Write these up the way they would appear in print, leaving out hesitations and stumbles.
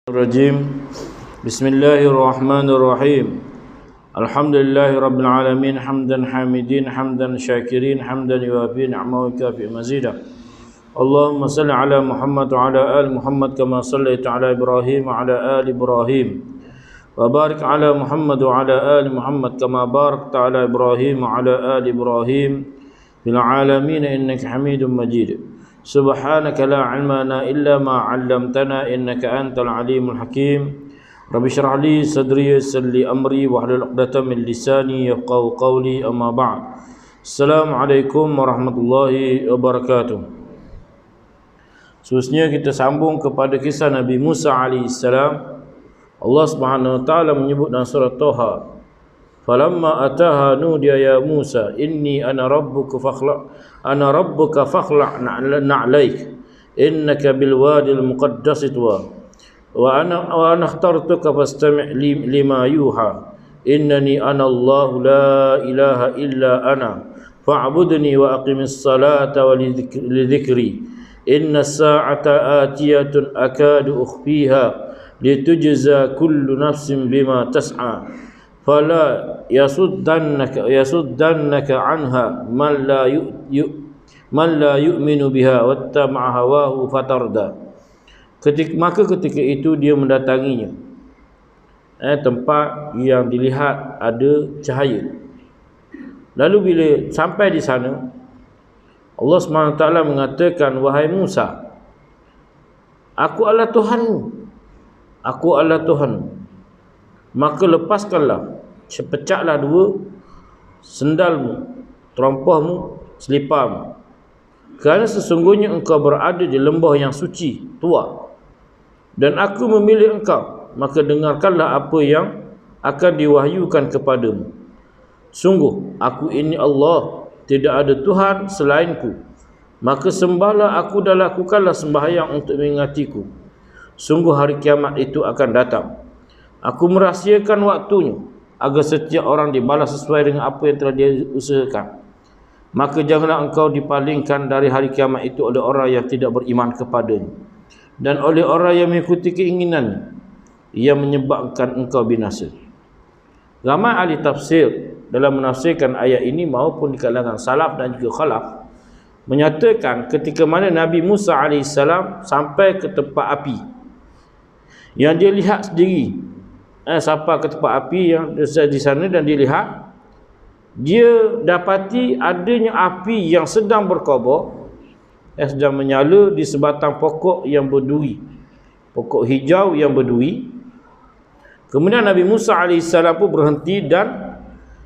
الرجيم بسم الله الرحمن الرحيم الحمد لله رب العالمين حمدا حامدين حمدا شاكرين حمدا يوافي نعمه ويكافئ مزيدا اللهم صل على محمد وعلى آل محمد كما صليت على إبراهيم وعلى آل إبراهيم وبارك على محمد وعلى آل محمد كما باركت على إبراهيم وعلى آل إبراهيم في العالمين إنك حميد مجيد سبحانك لا علم لنا إلا ما علمتنا إنك أنت العليم الحكيم رب اشرح لي صدري ويسر لي أمري واحلل عقدة من لساني يفقهوا قولي أما بعد السلام عليكم ورحمة الله وبركاته. Seterusnya kita sambung kepada kisah Nabi Musa alaihissalam. Allah Subhanahu wa taala menyebut dalam surah Taha, falamma ataha nudiya ya Musa inni ana rabbuka fakhla' na'laik innaka bil wadil muqaddas tuwa wa ana ikhtartuka fastami' lima yuha innani ana Allah la ilaha illa ana fa'budni wa aqimis salata wa lidhikri inna as-sa'ata atiyatun akadu ukhfiha litujza kullu nafsin bima tas'a fala yasuddannaka anha man la yu'minu biha wattama'a hawahu fatarda. Ketika itu dia mendatanginya tempat yang dilihat ada cahaya. Lalu bila sampai di sana, Allah SWT mengatakan, wahai Musa, aku adalah Tuhanmu, aku adalah Tuhanmu, maka lepaskanlah, pecahlah dua sendalmu, terompahmu, seliparmu, kerana sesungguhnya engkau berada di lembah yang suci, tua, dan aku memilih engkau, maka dengarkanlah apa yang akan diwahyukan kepadamu. Sungguh aku ini Allah, tidak ada Tuhan selainku, maka sembahlah aku dan lakukanlah sembahyang untuk mengingatiku. Sungguh hari kiamat itu akan datang. Aku merahsiakan waktunya agar setiap orang dibalas sesuai dengan apa yang telah dia usahakan. Maka janganlah engkau dipalingkan dari hari kiamat itu oleh orang yang tidak beriman kepadanya dan oleh orang yang mengikuti keinginannya, yang menyebabkan engkau binasa. Ramai ahli tafsir dalam menafsirkan ayat ini maupun di kalangan salaf dan juga khalaf menyatakan ketika mana Nabi Musa alaihissalam sampai ke tempat api yang dia lihat sendiri, sampai ke tempat api yang di sana, dan dia lihat, dia dapati adanya api yang sedang berkobar, sedang menyala di sebatang pokok yang berduri, pokok hijau yang berduri. Kemudian Nabi Musa AS pun berhenti dan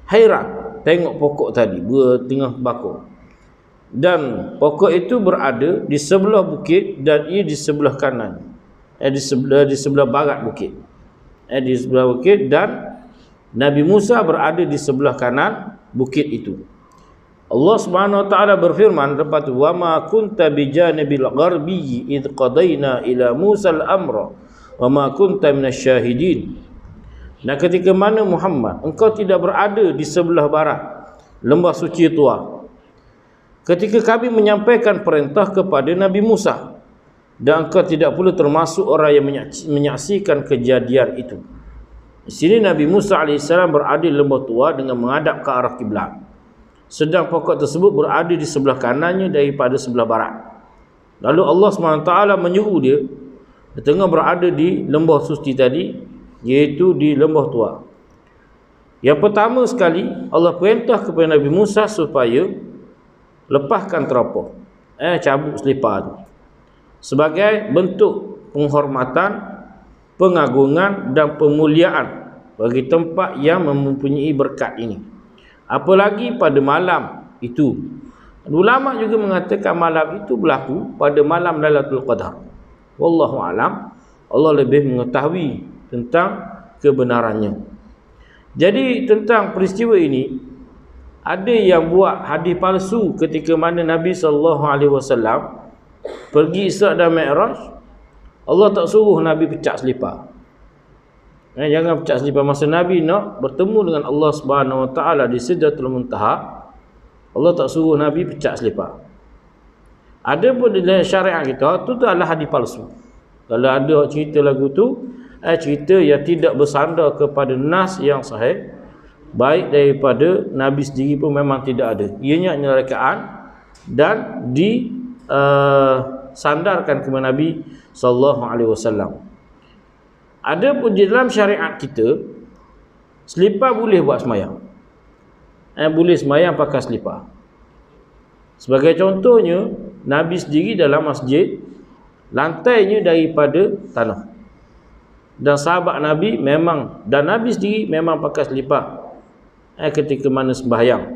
hairan tengok pokok tadi tengah bakar, dan pokok itu berada di sebelah bukit dan ia di sebelah kanan, di sebelah barat bukit, di sebelah bukit, dan Nabi Musa berada di sebelah kanan bukit itu. Allah Subhanahu wa taala berfirman lepas tu, wa ma kunta bijanibil gharbi id qadaina ila Musa al-amra wa ma kunta minasyahidin. Dan ketika mana Muhammad, engkau tidak berada di sebelah barat lembah suci tua ketika kami menyampaikan perintah kepada Nabi Musa, dan engkau tidak pula termasuk orang yang menyaksikan kejadian itu. Di sini Nabi Musa AS berada di lembah tua dengan menghadap ke arah kiblat, sedang pokok tersebut berada di sebelah kanannya daripada sebelah barat. Lalu Allah SWT menyuruh dia tengah berada di lembah suci tadi, iaitu di lembah tua. Yang pertama sekali Allah perintah kepada Nabi Musa supaya lepaskan teropong, cabut selipar tu, sebagai bentuk penghormatan, pengagungan dan pemuliaan bagi tempat yang mempunyai berkat ini. Apalagi pada malam itu. Ulama juga mengatakan malam itu berlaku pada malam Lailatul Qadar. Wallahu alam, Allah lebih mengetahui tentang kebenarannya. Jadi tentang peristiwa ini, ada yang buat hadis palsu ketika mana Nabi SAW pergi Isra dan Mi'raj. Allah tak suruh Nabi pecah selipar. Jangan pecah selipar. Masa Nabi nak bertemu dengan Allah Subhanahu wa taala di Sidratul Muntaha, Allah tak suruh Nabi pecah selipar. Ada pun di dalam syariat kita, itu adalah hadis palsu. Kalau ada cerita lagu tu, cerita yang tidak bersandar kepada nas yang sahih, baik daripada Nabi sendiri pun memang tidak ada. Ianya hanya rekaan dan sandarkan kepada Nabi sallallahu alaihi wasallam. Adapun di dalam syariat kita, selipar boleh buat semayang. Boleh semayang pakai selipar. Sebagai contohnya, Nabi sendiri dalam masjid, lantainya daripada tanah. Dan sahabat Nabi memang, dan Nabi sendiri memang pakai selipar ketika mana sembahyang.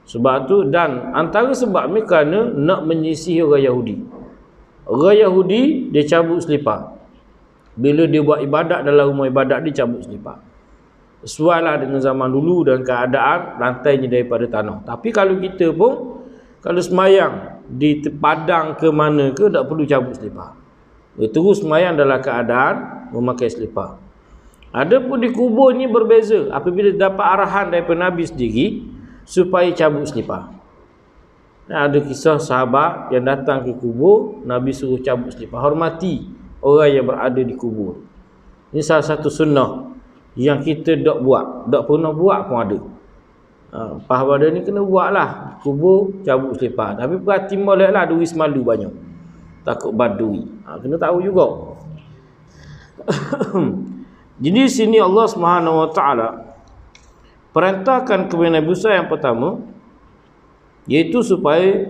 Sebab tu, dan antara sebab ni kerana nak menyisihi orang Yahudi. Orang Yahudi dia cabut selipar. Bila dia buat ibadat dalam rumah ibadat, dia cabut selipar. Sesuailah dengan zaman dulu dan keadaan lantainya daripada tanah. Tapi kalau kita pun, kalau semayang di padang ke mana ke, tak perlu cabut selipar. Terus semayang dalam keadaan memakai selipar. Adapun di kubur ni berbeza. Apabila dapat arahan daripada Nabi sendiri supaya cabut selipar. Ada kisah sahabat yang datang ke kubur, Nabi suruh cabut selipar. Hormati orang yang berada di kubur. Ini salah satu sunnah yang kita tak buat, tak pernah buat pun ada. Faham ada ni kena buat lah. Kubur cabut selipar. Tapi perhati molek lah, duri semalu banyak. Takut badui. Kena tahu juga. Jadi sini Allah Subhanahu Wa Taala perintahkan kepada Nabi Musa yang pertama, iaitu supaya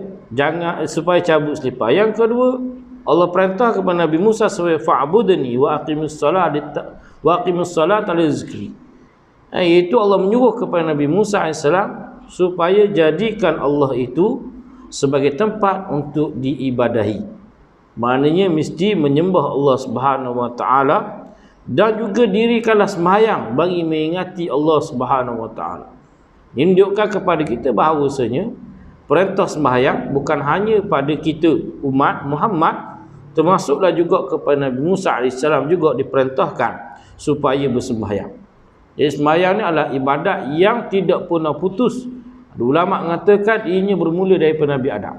cabut selipar. Yang kedua, Allah perintah kepada Nabi Musa supaya fa'budni wa aqimus salata li zikri. Iaitu Allah menyuruh kepada Nabi Musa AS supaya jadikan Allah itu sebagai tempat untuk diibadahi. Maknanya mesti menyembah Allah Subhanahu Wa Taala dan juga dirikanlah sembahyang bagi mengingati Allah Subhanahu Wa Taala. Ini menunjukkan kepada kita bahawasanya perintah sembahyang bukan hanya pada kita umat Muhammad, termasuklah juga kepada Nabi Musa AS juga diperintahkan supaya bersembahyang. Jadi sembahyang ni adalah ibadat yang tidak pernah putus. Ada ulama mengatakan ianya bermula daripada Nabi Adam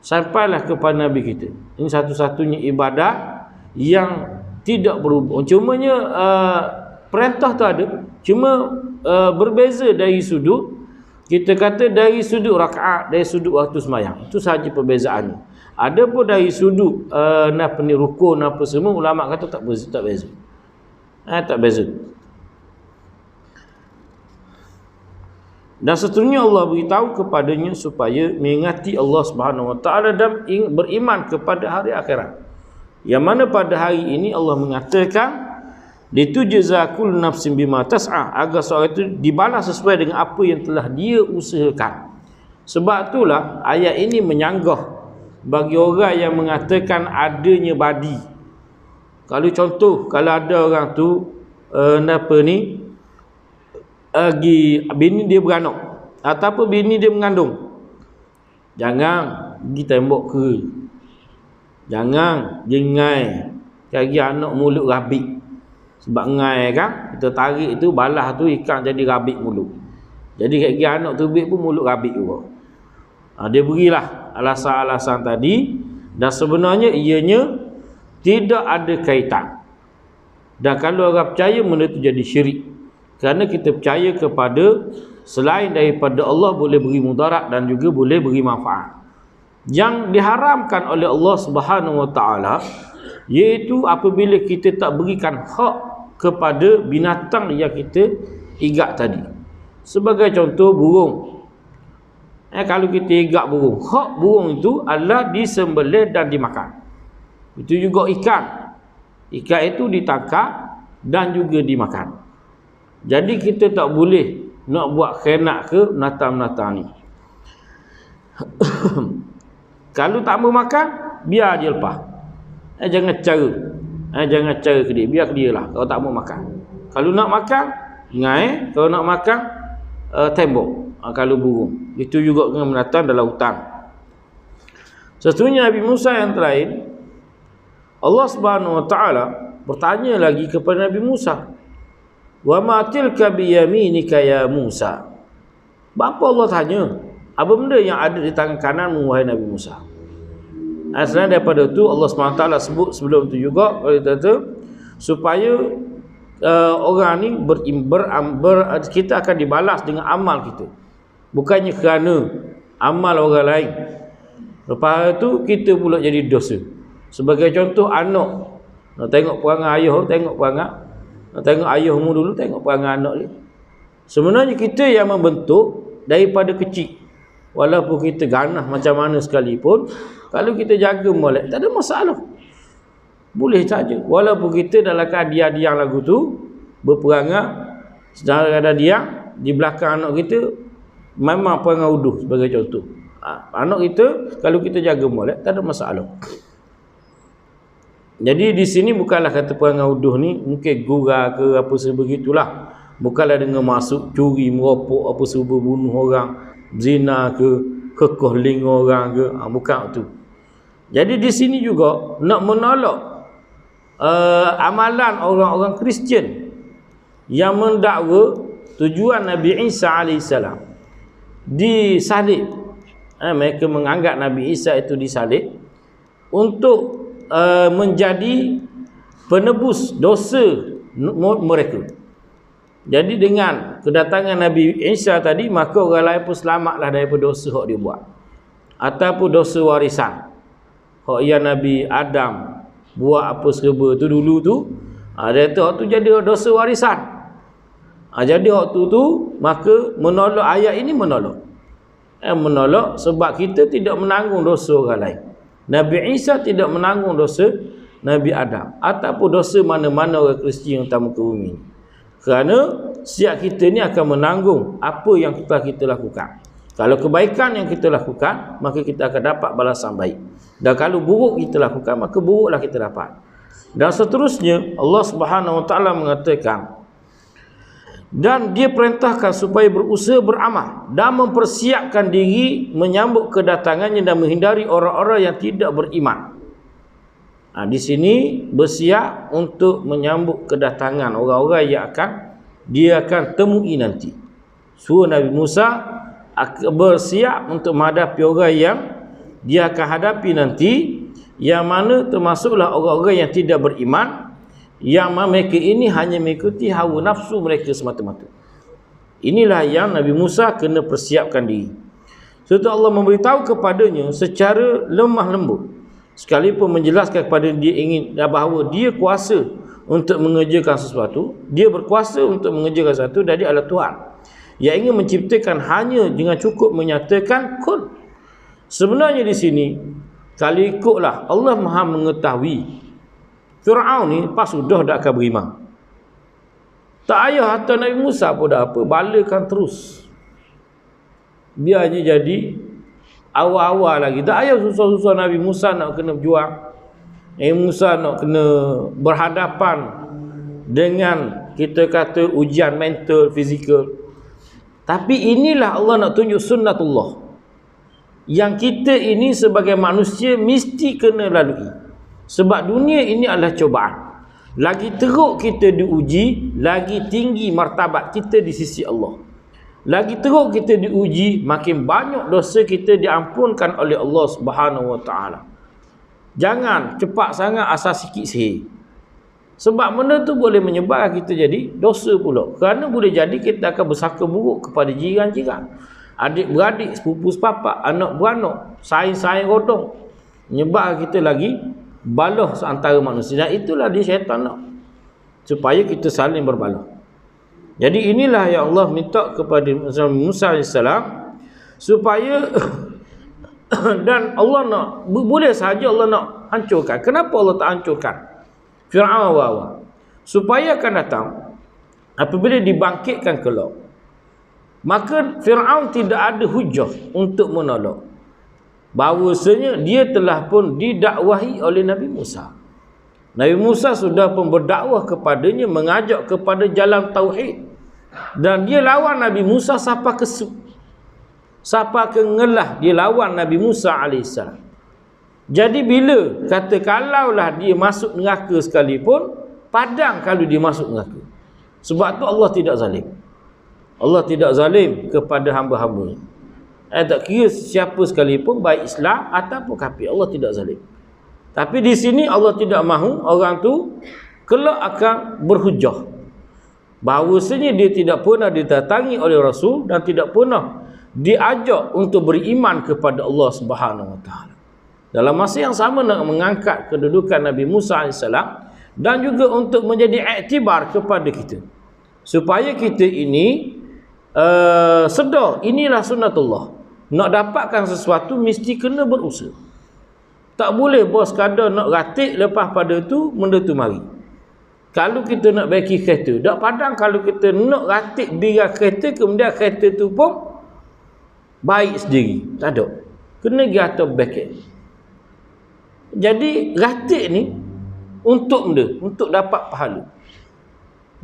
sampailah kepada Nabi kita. Ini satu-satunya ibadat yang tidak berubah. Cumanya perintah tu ada, cuma berbeza dari sudut, kita kata dari sudut rakaat, dari sudut waktu sembahyang. Itu sahaja perbezaannya. Ada pun dari sudut rukun apa semua, ulama kata tak beza. Tak beza. Dan seterusnya Allah beritahu kepadanya supaya mengingati Allah Subhanahu Wa Taala dan beriman kepada hari akhirat. Yang mana pada hari ini Allah mengatakan litujza kullu nafsin bima tas'a, agar seorang itu dibalas sesuai dengan apa yang telah dia usahakan. Sebab itulah ayat ini menyanggah bagi orang yang mengatakan adanya badi. Kalau contoh, kalau ada orang tu bini dia beranak ataupun bini dia mengandung, jangan pergi tembok ke, jangan jengai cari anak mulut rabik. Sebab ngai kan, kita tarik tu balah tu ikan jadi rabik mulut. Jadi cari anak tu pun mulut rabik juga. Dia berilah alasan-alasan tadi, dan sebenarnya ianya tidak ada kaitan. Dan kalau orang percaya, benda itu jadi syirik. Kerana kita percaya kepada selain daripada Allah boleh beri mudarat dan juga boleh beri manfaat. Yang diharamkan oleh Allah Subhanahu Wa Taala iaitu apabila kita tak berikan hak kepada binatang yang kita igat tadi. Sebagai contoh burung. Kalau kita igat burung, hak burung itu adalah disembelih dan dimakan. Itu juga ikan. Ikan itu ditangkap dan juga dimakan. Jadi kita tak boleh nak buat khianat ke binatang-binatang ni. Kalau tak mau makan, biar dia lepas. Jangan cara ke dia, biar ke dia lah kalau tak mau makan. Kalau nak makan, ngai. Kalau nak makan, tembok. Kalau burung, itu juga dengan binatang dalam hutan. Sesungguhnya Nabi Musa yang terakhir, Allah Subhanahu Wa Taala bertanya lagi kepada Nabi Musa, wa ma tilka biyaminika ya Musa. Apa Allah tanya? Apa benda yang ada di tangan kananmu wahai Nabi Musa? Selain daripada tu Allah SWT sebut sebelum tu juga supaya orang ni kita akan dibalas dengan amal kita, bukannya kerana amal orang lain. Lepas tu kita pula jadi dosa. Sebagai contoh, anak nak tengok perangai ayah, tengok perangai, nak tengok ayahmu dulu, tengok perangai anak dia. Sebenarnya kita yang membentuk daripada kecil. Walaupun kita ganah macam mana sekalipun, kalau kita jaga molek, tak ada masalah. Boleh saja. Walaupun kita dalam keadaan diam lagu tu, berperangai, secara keadaan diam, di belakang anak kita, memang perangai uduh sebagai contoh. Anak kita, kalau kita jaga molek, tak ada masalah. Jadi di sini bukanlah kata perangai uduh ni, mungkin gurau ke apa sebegitulah. Bukanlah dengan masuk curi, merokok, apa serba, bunuh orang, zina ke, kekohling orang ke, bukan tu. Jadi di sini juga nak menolak amalan orang-orang Kristian yang mendakwa tujuan Nabi Isa AS disalib. Mereka menganggap Nabi Isa itu disalib untuk menjadi penebus dosa mereka. Jadi dengan kedatangan Nabi Isa tadi, maka orang lain pun selamatlah daripada dosa yang dia buat, ataupun dosa warisan hak yang Nabi Adam buat apa serba tu dulu tu, dia tu jadi dosa warisan. Jadi waktu tu maka menolak ayat ini, menolak sebab kita tidak menanggung dosa orang lain. Nabi Isa tidak menanggung dosa Nabi Adam ataupun dosa mana-mana orang Kristian yang tamu ke bumi. Kerana setiap kita ni akan menanggung apa yang kita lakukan. Kalau kebaikan yang kita lakukan, maka kita akan dapat balasan baik. Dan kalau buruk kita lakukan, maka buruklah kita dapat. Dan seterusnya Allah Subhanahu Wa Taala mengatakan, dan dia perintahkan supaya berusaha beramal dan mempersiapkan diri menyambut kedatangannya dan menghindari orang-orang yang tidak beriman. Di sini bersiap untuk menyambut kedatangan orang-orang yang dia akan temui nanti. Suruh Nabi Musa bersiap untuk menghadapi orang yang dia akan hadapi nanti, yang mana termasuklah orang-orang yang tidak beriman, yang mereka ini hanya mengikuti hawa nafsu mereka semata-mata. Inilah yang Nabi Musa kena persiapkan diri. Sebab Allah memberitahu kepadanya secara lemah lembut, sekalipun menjelaskan kepada dia bahawa dia kuasa untuk mengerjakan sesuatu, dia berkuasa untuk mengerjakan sesuatu, dan dia adalah Tuhan yang ingin menciptakan hanya dengan cukup menyatakan kun. Sebenarnya di sini, kalau ikutlah Allah Maha mengetahui, Fir'aun ni pas sudah dah akan beriman. Tak payah hatta Nabi Musa pun dah apa, balakan terus. Biarnya jadi awal-awal lagi. Tak payah susah-susah Nabi Musa nak kena berjuang. Musa nak kena berhadapan dengan, kita kata, ujian mental, fizikal. Tapi inilah Allah nak tunjuk sunnatullah yang kita ini sebagai manusia mesti kena lalui. Sebab dunia ini adalah cobaan. Lagi teruk kita diuji, lagi tinggi martabat kita di sisi Allah. Lagi teruk kita diuji, makin banyak dosa kita diampunkan oleh Allah Subhanahu Wa Taala. Jangan cepat sangat asal sikit sihir. Sebab benda tu boleh menyebabkan kita jadi dosa pula. Kerana boleh jadi kita akan bersangka buruk kepada jiran-jiran, adik-beradik, sepupu-sepapak, anak beranak, saing-saing rodong. Menyebabkan kita lagi balah antara manusia. Dan itulah dia syaitan nak, supaya kita saling berbalah. Jadi inilah yang Allah minta kepada Musa AS, supaya dan Allah nak, boleh sahaja Allah nak hancurkan. Kenapa Allah tak hancurkan Fir'aun awal? Supaya akan datang apabila dibangkitkan kelak, maka Fir'aun tidak ada hujah untuk menolak bahawasanya dia telah pun didakwahi oleh Nabi Musa. Nabi Musa sudah pun berdakwah kepadanya, mengajak kepada jalan tauhid, dan dia lawan Nabi Musa sampai ngelah, dia lawan Nabi Musa AS. Jadi bila kata kalaulah dia masuk neraka sekalipun, padang kalau dia masuk neraka. Sebab tu Allah tidak zalim. Allah tidak zalim kepada hamba-hambanya. Tak kira siapa sekalipun, baik Islam ataupun kafir, Allah tidak zalim. Tapi di sini Allah tidak mahu orang tu kelak akan berhujah bahawasanya dia tidak pernah didatangi oleh Rasul dan tidak pernah diajak untuk beriman kepada Allah Subhanahu Wa Taala. Dalam masa yang sama nak mengangkat kedudukan Nabi Musa AS dan juga untuk menjadi iktibar kepada kita supaya kita ini sedar inilah sunnatullah. Nak dapatkan sesuatu mesti kena berusaha. Tak boleh bos sekadar nak ratik lepas pada tu benda tu mari. Kalau kita nak baiki kereta, tak padang kalau kita nak ratik biar kereta, kemudian kereta tu pun baik sendiri. Tak ada. Kena pergi atas backup. Jadi ratik ni untuk benda, untuk dapat pahala.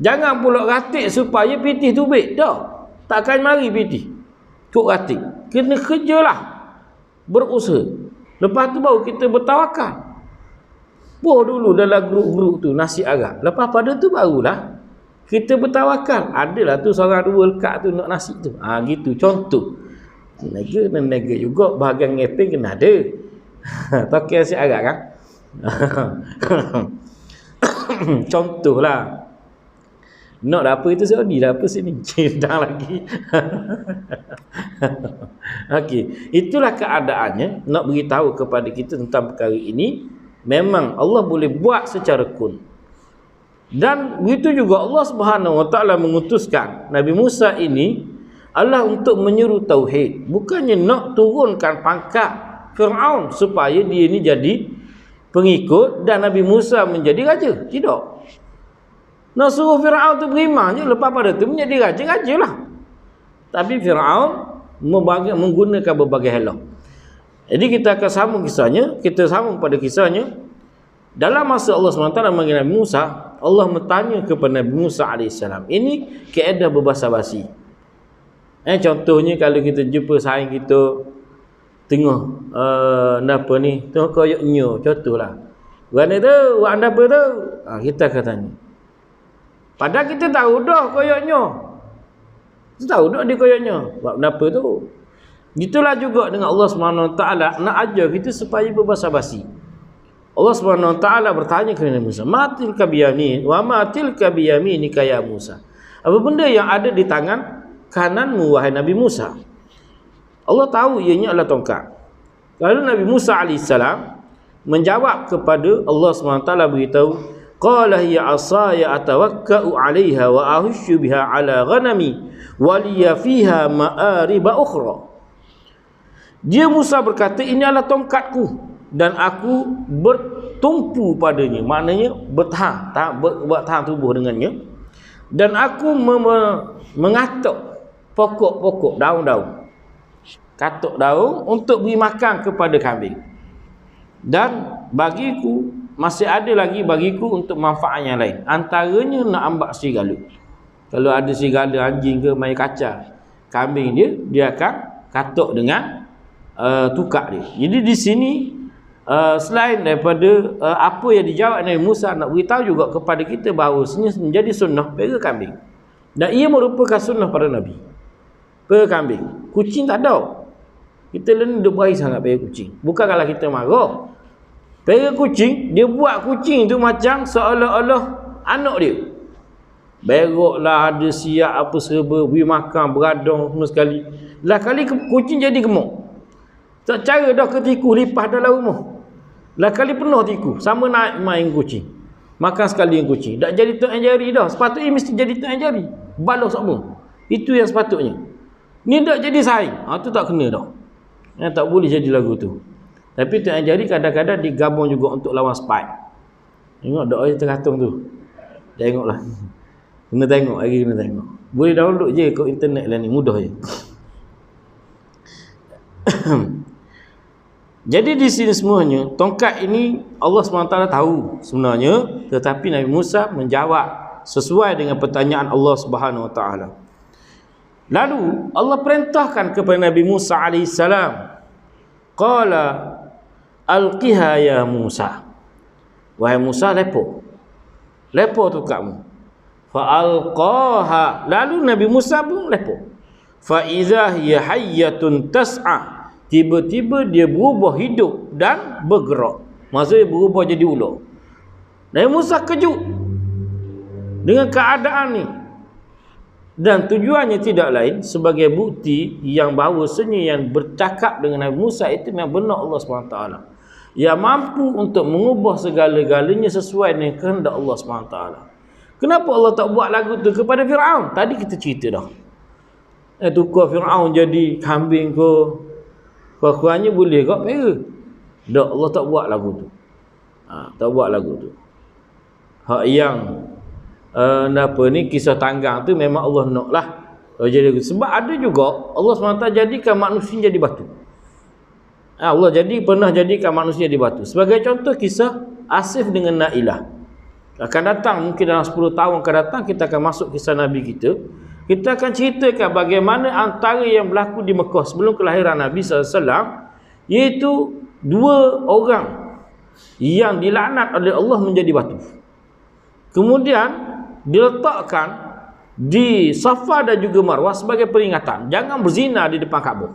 Jangan pula ratik supaya pitih tu baik. Tak. Takkan mari pitih. Kuk ratik. Kena kerjalah. Berusaha. Lepas tu baru kita bertawakal. Buh dulu dalam grup-grup tu nasi arak. Lepas pada tu barulah kita bertawakal. Adalah tu seorang dua lekat tu nak nasi tu. Gitu contoh. Nega juga bahagian ngepeng kena ada. Tokel nasi arak kan. Contohlah. Nak apa itu Saudi dah apa sini. Dah lagi. Okey, itulah keadaannya nak beritahu kepada kita tentang perkara ini. Memang Allah boleh buat secara kun. Dan begitu juga Allah Subhanahu Wa Taala mengutuskan Nabi Musa ini adalah untuk menyeru tauhid, bukannya nak turunkan pangkat Firaun supaya dia ini jadi pengikut dan Nabi Musa menjadi raja. Tidak. Nak suruh Firaun tu beriman je, lepas pada tu menjadi raja-rajalah. Tapi Firaun menggunakan berbagai halang. Jadi kita akan sambung kisahnya. Kita sambung pada kisahnya. Dalam masa Allah SWT memanggil Nabi Musa, Allah bertanya kepada Nabi Musa AS. Ini kaedah berbahasa basi. Contohnya kalau kita jumpa saing kita tengah apa ni, tengah koyoknya, contohlah. Mana tu? Buat apa tu? Kita akan tanya. Padahal kita tahu dah koyoknya. Kita tahu dah dia koyoknya. Buat apa tu? Itulah juga dengan Allah SWT nak ajar kita supaya berbahasa basi. Allah SWT bertanya kepada Musa, "Matil kabiyami wa matil kabiyami nikaya Musa." Apa benda yang ada di tangan kananmu wahai Nabi Musa? Allah tahu ianya adalah tongkat. Lalu Nabi Musa AS menjawab kepada Allah SWT beritahu, "Qala hiya asaya atawakka'u 'alaiha wa ahushu biha 'ala ghanami wa liya fiha ma'ariba ukhra." Dia Musa berkata, ini adalah tongkatku dan aku bertumpu padanya, maknanya bertahan tubuh dengannya, dan aku mengatuk pokok-pokok, daun-daun, katuk daun untuk beri makan kepada kambing, dan bagiku masih ada lagi bagiku untuk manfaat yang lain, antaranya nak ambak serigala. Kalau ada serigala, anjing ke main kacau kambing dia akan katuk dengan tukar dia. Jadi di sini selain daripada apa yang dijawab Nabi Musa, nak beritahu juga kepada kita bahawa menjadi sunnah pera kambing, dan ia merupakan sunnah pada Nabi. Pera kambing, kucing tak ada. Kita ni duk baik sangat pera kucing. Bukan kalau kita marah. Pera kucing, dia buat kucing tu macam seolah-olah anak dia. Beroklah, ada siap apa serba, beri makan, beradang semua sekali. Lah kali kucing jadi gemuk. Tak cara dah ke tikus lipas dalam rumah. Lah kali penuh tikus. Sama naik main kucing. Makan sekali yang kucing. Tak jadi Tok Anjari dah. Sepatutnya mesti jadi Tok Anjari. Balas semua. Itu yang sepatutnya. Ni tak jadi saing. Tu tak kena dah. Tak boleh jadi lagu tu. Tapi Tok Anjari kadang-kadang digabung juga untuk lawan Spike. Tengok doa yang tergantung tu. Tengoklah. Kena tengok lagi, kena tengok. Boleh download je kat internet lah ni. Mudah je. Jadi di sini semuanya tongkat ini Allah SWT tahu sebenarnya, tetapi Nabi Musa menjawab sesuai dengan pertanyaan Allah Subhanahu Wa Taala. Lalu Allah perintahkan kepada Nabi Musa AS, qala alqiha ya Musa. Wahai Musa, lepo tongkatmu. Fa alqaha. Lalu Nabi Musa pun lepo. fa idza hiya hayyatun tas'a, tiba-tiba dia berubah hidup dan bergerak. Maksudnya berubah jadi ular. Nabi Musa kejut dengan keadaan ni, dan tujuannya tidak lain sebagai bukti yang bahawasanya yang bercakap dengan Nabi Musa itu memang benar Allah SWT, yang mampu untuk mengubah segala-galanya sesuai dengan kehendak Allah SWT. Kenapa Allah tak buat lagu tu kepada Fir'aun? Tadi kita cerita dah. Tukar Fir'aun jadi kambing ke, kurang-kurangnya boleh kok pera. Tak, Allah tak buat lagu tu. Tak buat lagu tu. Hak yang apa ni, kisah tanggang tu memang Allah nak lah. Jadi, sebab ada juga Allah SWT jadikan manusia jadi batu. Allah pernah jadikan manusia jadi batu. Sebagai contoh kisah Asif dengan Nailah. Akan datang mungkin dalam 10 tahun akan datang, kita akan masuk kisah Nabi kita. Kita akan ceritakan bagaimana antara yang berlaku di Mekah sebelum kelahiran Nabi SAW, iaitu 2 orang yang dilaknat oleh Allah menjadi batu. Kemudian diletakkan di Safa dan juga Marwah sebagai peringatan jangan berzina di depan Kaabah.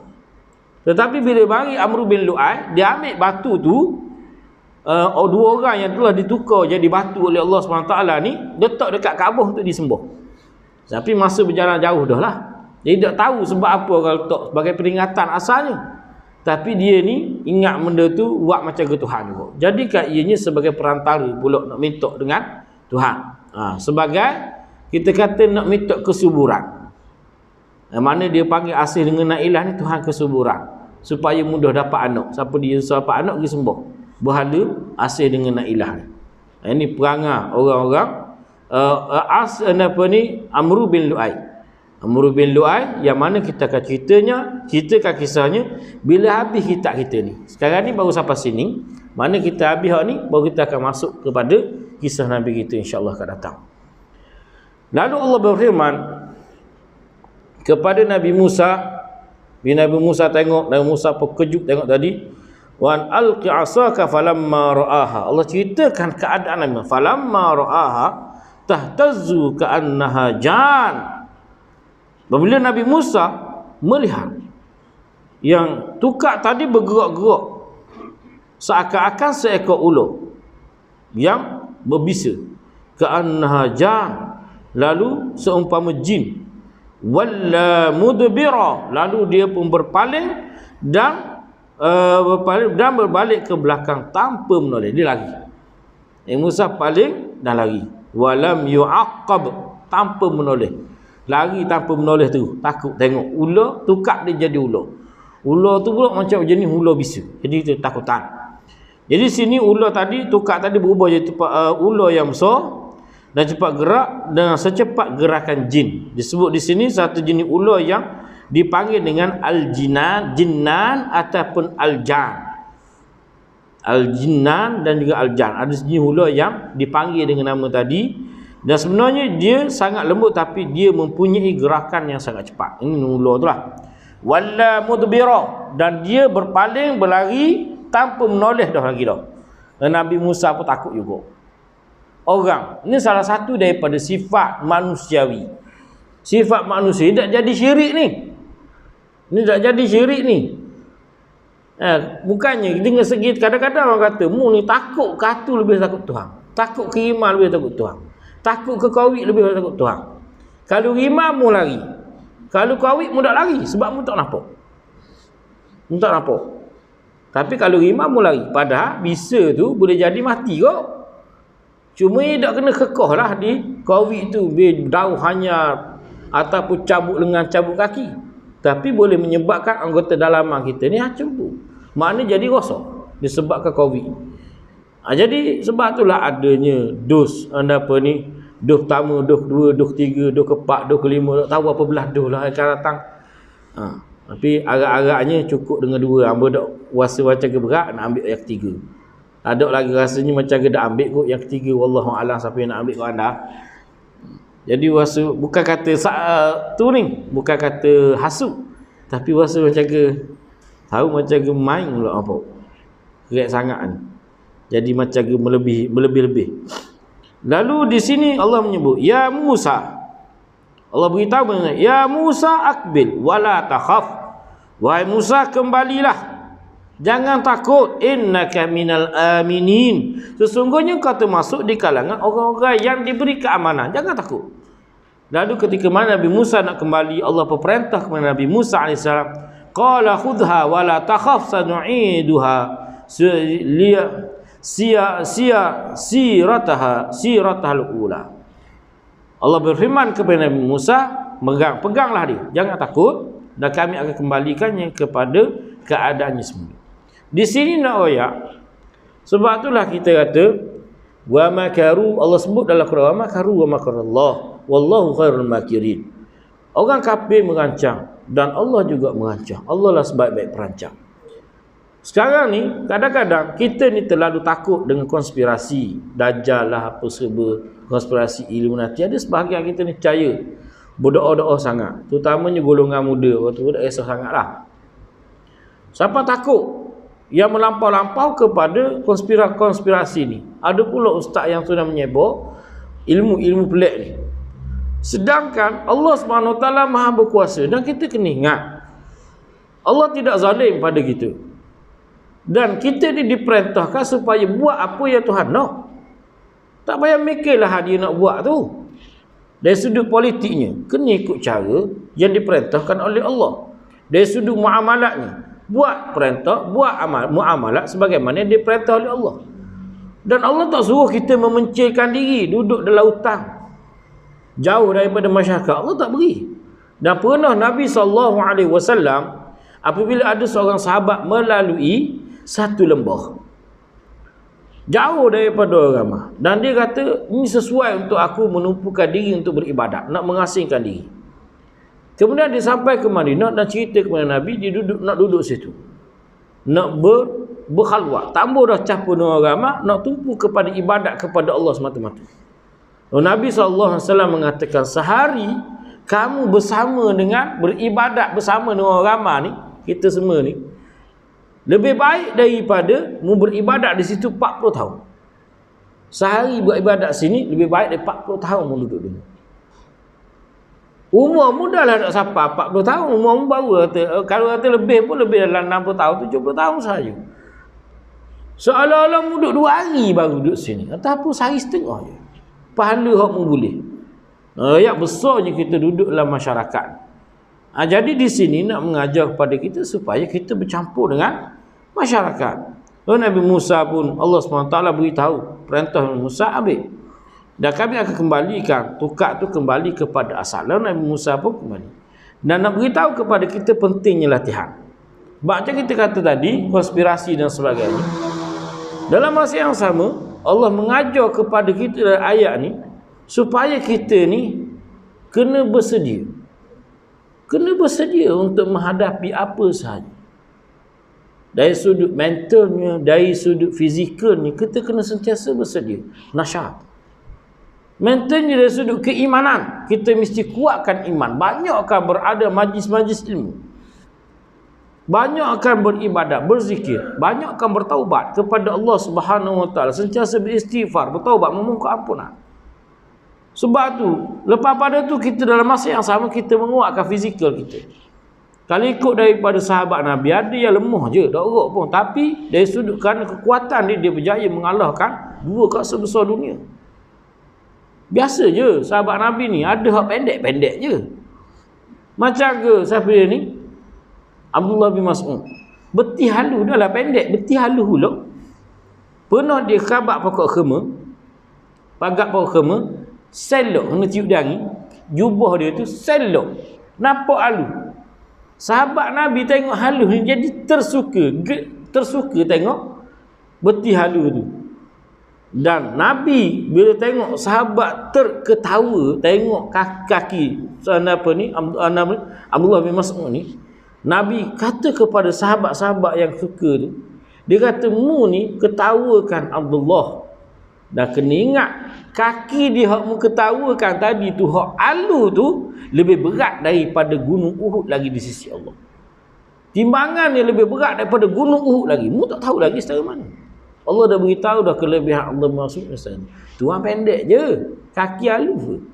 Tetapi bila bagi Amr bin Lu'ay, dia ambil batu tu, 2 orang yang telah ditukar jadi batu oleh Allah SWT ni, letak dekat Kaabah untuk disembah. Tapi masa berjalan jauh dah lah, dia tak tahu sebab apa orang letak sebagai peringatan asalnya. Tapi dia ni ingat benda tu buat macam ke Tuhan juga. Jadikan ianya sebagai perantara pula nak minta dengan Tuhan. Sebagai kita kata nak minta kesuburan. Mana dia panggil Asih dengan Nailah ni Tuhan kesuburan, supaya mudah dapat anak. Siapa dia dapat anak dia sembah berhala Asih dengan Nailah ni. Ini perangai orang-orang Amr bin Lu'ay. Amr bin Lu'ay yang mana kita akan ceritakan kisahnya bila habis kitab kita ni. Sekarang ni baru sampai sini. Mana kita habis ni, baru kita akan masuk kepada kisah Nabi kita insya-Allah akan datang. Lalu Allah berfirman kepada Nabi Musa. Bila Nabi Musa tengok, Nabi Musa terkejut tengok tadi, wan alqi asaka falamma ra'aha. Allah ceritakan keadaan Nabi Musa. Falamma ra'aha tahtazzu ka'annaha jan. Apabila Nabi Musa melihat yang tukar tadi bergerak-gerak seakan-akan seekor ular yang berbisa, ka'annaha jan, lalu seumpama jin, walla mudbira, lalu dia pun berpaling dan berbalik ke belakang tanpa menoleh. Dia lari. Musa paling dan lari. Walam yu'aqqab, tanpa menoleh. Lari tanpa menoleh tu, takut tengok ular tukar dia jadi ular. Ular tu pula macam jenis ular bisa. Jadi dia takutan. Jadi sini ular tadi, tukar tadi berubah jadi ular yang besar dan cepat gerak dengan secepat gerakan jin. Disebut di sini satu jenis ular yang dipanggil dengan jinnan ataupun al-jan. Al-jinnan dan juga al-jan. Ada jenis ular yang dipanggil dengan nama tadi, dan sebenarnya dia sangat lembut tapi dia mempunyai gerakan yang sangat cepat. Ini ular tu lah. Walla mudbira, dan dia berpaling berlari tanpa menoleh dah lagi dah. Dan Nabi Musa pun takut juga. Orang, ini salah satu daripada sifat manusiawi. Sifat manusia tak jadi syirik ni. Ini tak jadi syirik ni. Bukannya dengan segi kadang-kadang orang kata, mu ni takut ke hatu lebih takut Tuhan. Takut ke rimau lebih takut Tuhan. Takut ke kawit lebih takut Tuhan. Kalau rimau mu lari. Kalau kawit mu tak lari sebab mu tak nampak. Mu tak nampak. Tapi kalau rimau mu lari, padahal bisa tu boleh jadi mati kok. Cuma dia tak kena kekeh lah di kawit tu. Dia daun hanya ataupun cabut lengan, cabut kaki. Tapi boleh menyebabkan anggota dalaman kita ni cempu. Maknanya jadi rosak disebabkan kawit. Jadi sebab itulah adanya dos apa ni, dos pertama, dos kedua, dos ketiga, dos keempat, dos kelima, tak tahu apa belah dos lah akan datang. Tapi agak-agaknya cukup dengan 2. Hamba dak rasa macam ke berat nak ambil yang ketiga. Ada lagi rasanya macam ke dak ambil kot yang ketiga, wallahu alam siapa yang nak ambil kat anda. Jadi rasa bukan kata tu ni, bukan kata hasut, tapi rasa macam ke tahu macam ke main pula apa. Kerat sangat ni. Jadi macam ke melebih-lebih. Lalu di sini Allah menyebut, ya Musa. Allah beritahu, ya Musa akbil wala takhaf. Wahai Musa, kembalilah, jangan takut. Innaka minal aminin. Sesungguhnya kau termasuk di kalangan orang-orang yang diberi keamanan. Jangan takut. Lalu ketika mana Nabi Musa nak kembali, Allah perintah kepada Nabi Musa AS, qala khudha wala takhaf sanu'iduha siratahal ula. Allah berfirman kepada Nabi Musa, peganglah dia, jangan takut, dan kami akan kembalikannya kepada keadaannya semula. Di sini nak ayat, sebab itulah kita kata wa makaru, Allah sebut dalam Quran wa makaru wa makarallah wallahu khairul makirin. Orang kafir merancang dan Allah juga merancang. Allah lah sebaik-baik perancang. Sekarang ni kadang-kadang kita ni terlalu takut dengan konspirasi, dajjal lah apa serba, konspirasi Illuminati. Ada sebahagian kita ni percaya, berdoa-doa sangat, terutamanya golongan muda. Waktu tu tak kisah sangatlah. Siapa takut yang melampau-lampau kepada konspirasi ni. Ada pula ustaz yang sudah menyebut ilmu-ilmu pelik ni. Sedangkan Allah SWT Maha berkuasa, dan kita kena ingat Allah tidak zalim pada kita, dan kita ni diperintahkan supaya buat apa yang Tuhan nak. Tak payah mikirlah dia nak buat tu. Dari sudut politiknya, kena ikut cara yang diperintahkan oleh Allah. Dari sudut muamalatnya, buat perintah, buat muamalat sebagaimana yang diperintah oleh Allah. Dan Allah tak suruh kita memencilkan diri, duduk dalam hutang, jauh daripada masyarakat. Allah tak beri. Dan pernah Nabi SAW, apabila ada seorang sahabat melalui satu lembah jauh daripada orang ramai, dan dia kata, ini sesuai untuk aku menumpukan diri untuk beribadat, nak mengasingkan diri. Kemudian dia sampai ke Madinah dan cerita kepada Nabi, dia nak duduk situ, nak berkhalwat, tambah dah capur dengan orang ramai, nak tumpu kepada ibadat kepada Allah semata-mata. Nabi SAW mengatakan, sehari kamu bersama dengan beribadat bersama dengan orang ramai ni, kita semua ni, lebih baik daripada mu beribadat di situ 40 tahun. Sehari beribadat sini lebih baik daripada 40 tahun mu duduk dulu. Umur mu dah lah tak sampai 40 tahun, umur mu baru kalau kata lebih pun lebih dalam 60 tahun, 70 tahun sahaja. Seolah-olah mu duduk 2 hari baru duduk sini, ataupun sehari setengah je. Pahala hak mu boleh. Ayat besarnya kita duduk dalam masyarakat. Jadi di sini nak mengajar kepada kita supaya kita bercampur dengan masyarakat. Nabi Musa pun Allah SWT beritahu, perintah Musa ambil, dan kami akan kembalikan tukar tu kembali kepada asal. Lalu Nabi Musa pun kembali, dan nak beritahu kepada kita pentingnya latihan. Macam kita kata tadi, konspirasi dan sebagainya. Dalam masa yang sama, Allah mengajar kepada kita dalam ayat ni supaya kita ni kena bersedia. Kena bersedia untuk menghadapi apa sahaja. Dari sudut mentalnya, dari sudut fizikalnya, kita kena sentiasa bersedia. Nasyaat. Mentalnya dari sudut keimanan, kita mesti kuatkan iman. Banyak akan berada majlis-majlis ilmu. Banyak akan beribadat, berzikir. Banyak akan bertaubat kepada Allah SWT. Sentiasa beristighfar, bertaubat, memohon ampunan. Sebab tu, lepas pada tu kita dalam masa yang sama kita menguatkan fizikal kita. Kalau ikut daripada sahabat Nabi, ada yang lemah je, tak orok pun. Tapi dari sudut kerana kekuatan dia berjaya mengalahkan 2 kawasan besar dunia. Biasa je sahabat Nabi ni, ada hak pendek-pendek je. Macam ke siapa dia ni? Abdullah bin Mas'ud. Beti halu dah lah pendek, beti halu pula. Pernah dia khabar pokok khema, pagat pokok khema, selok kena tiup dangi, jubah dia tu selok, nampak halu. Sahabat Nabi tengok halu ni jadi tersuka tengok beti halu tu. Dan Nabi bila tengok sahabat terketawa tengok kaki apa ni Abdullah bin Mas'ud ni, Nabi kata kepada sahabat-sahabat yang suka tu, dia kata, mu ni ketawakan Abdullah, dan kena ingat kaki dia hak mu ketawakan tadi tu, hak alu tu lebih berat daripada gunung Uhud lagi di sisi Allah. Timbangan dia lebih berat daripada gunung Uhud lagi. Mu tak tahu lagi secara mana. Allah dah beritahu dah kelebihan Allah masuk misalnya. Tuan pendek je, kaki alu.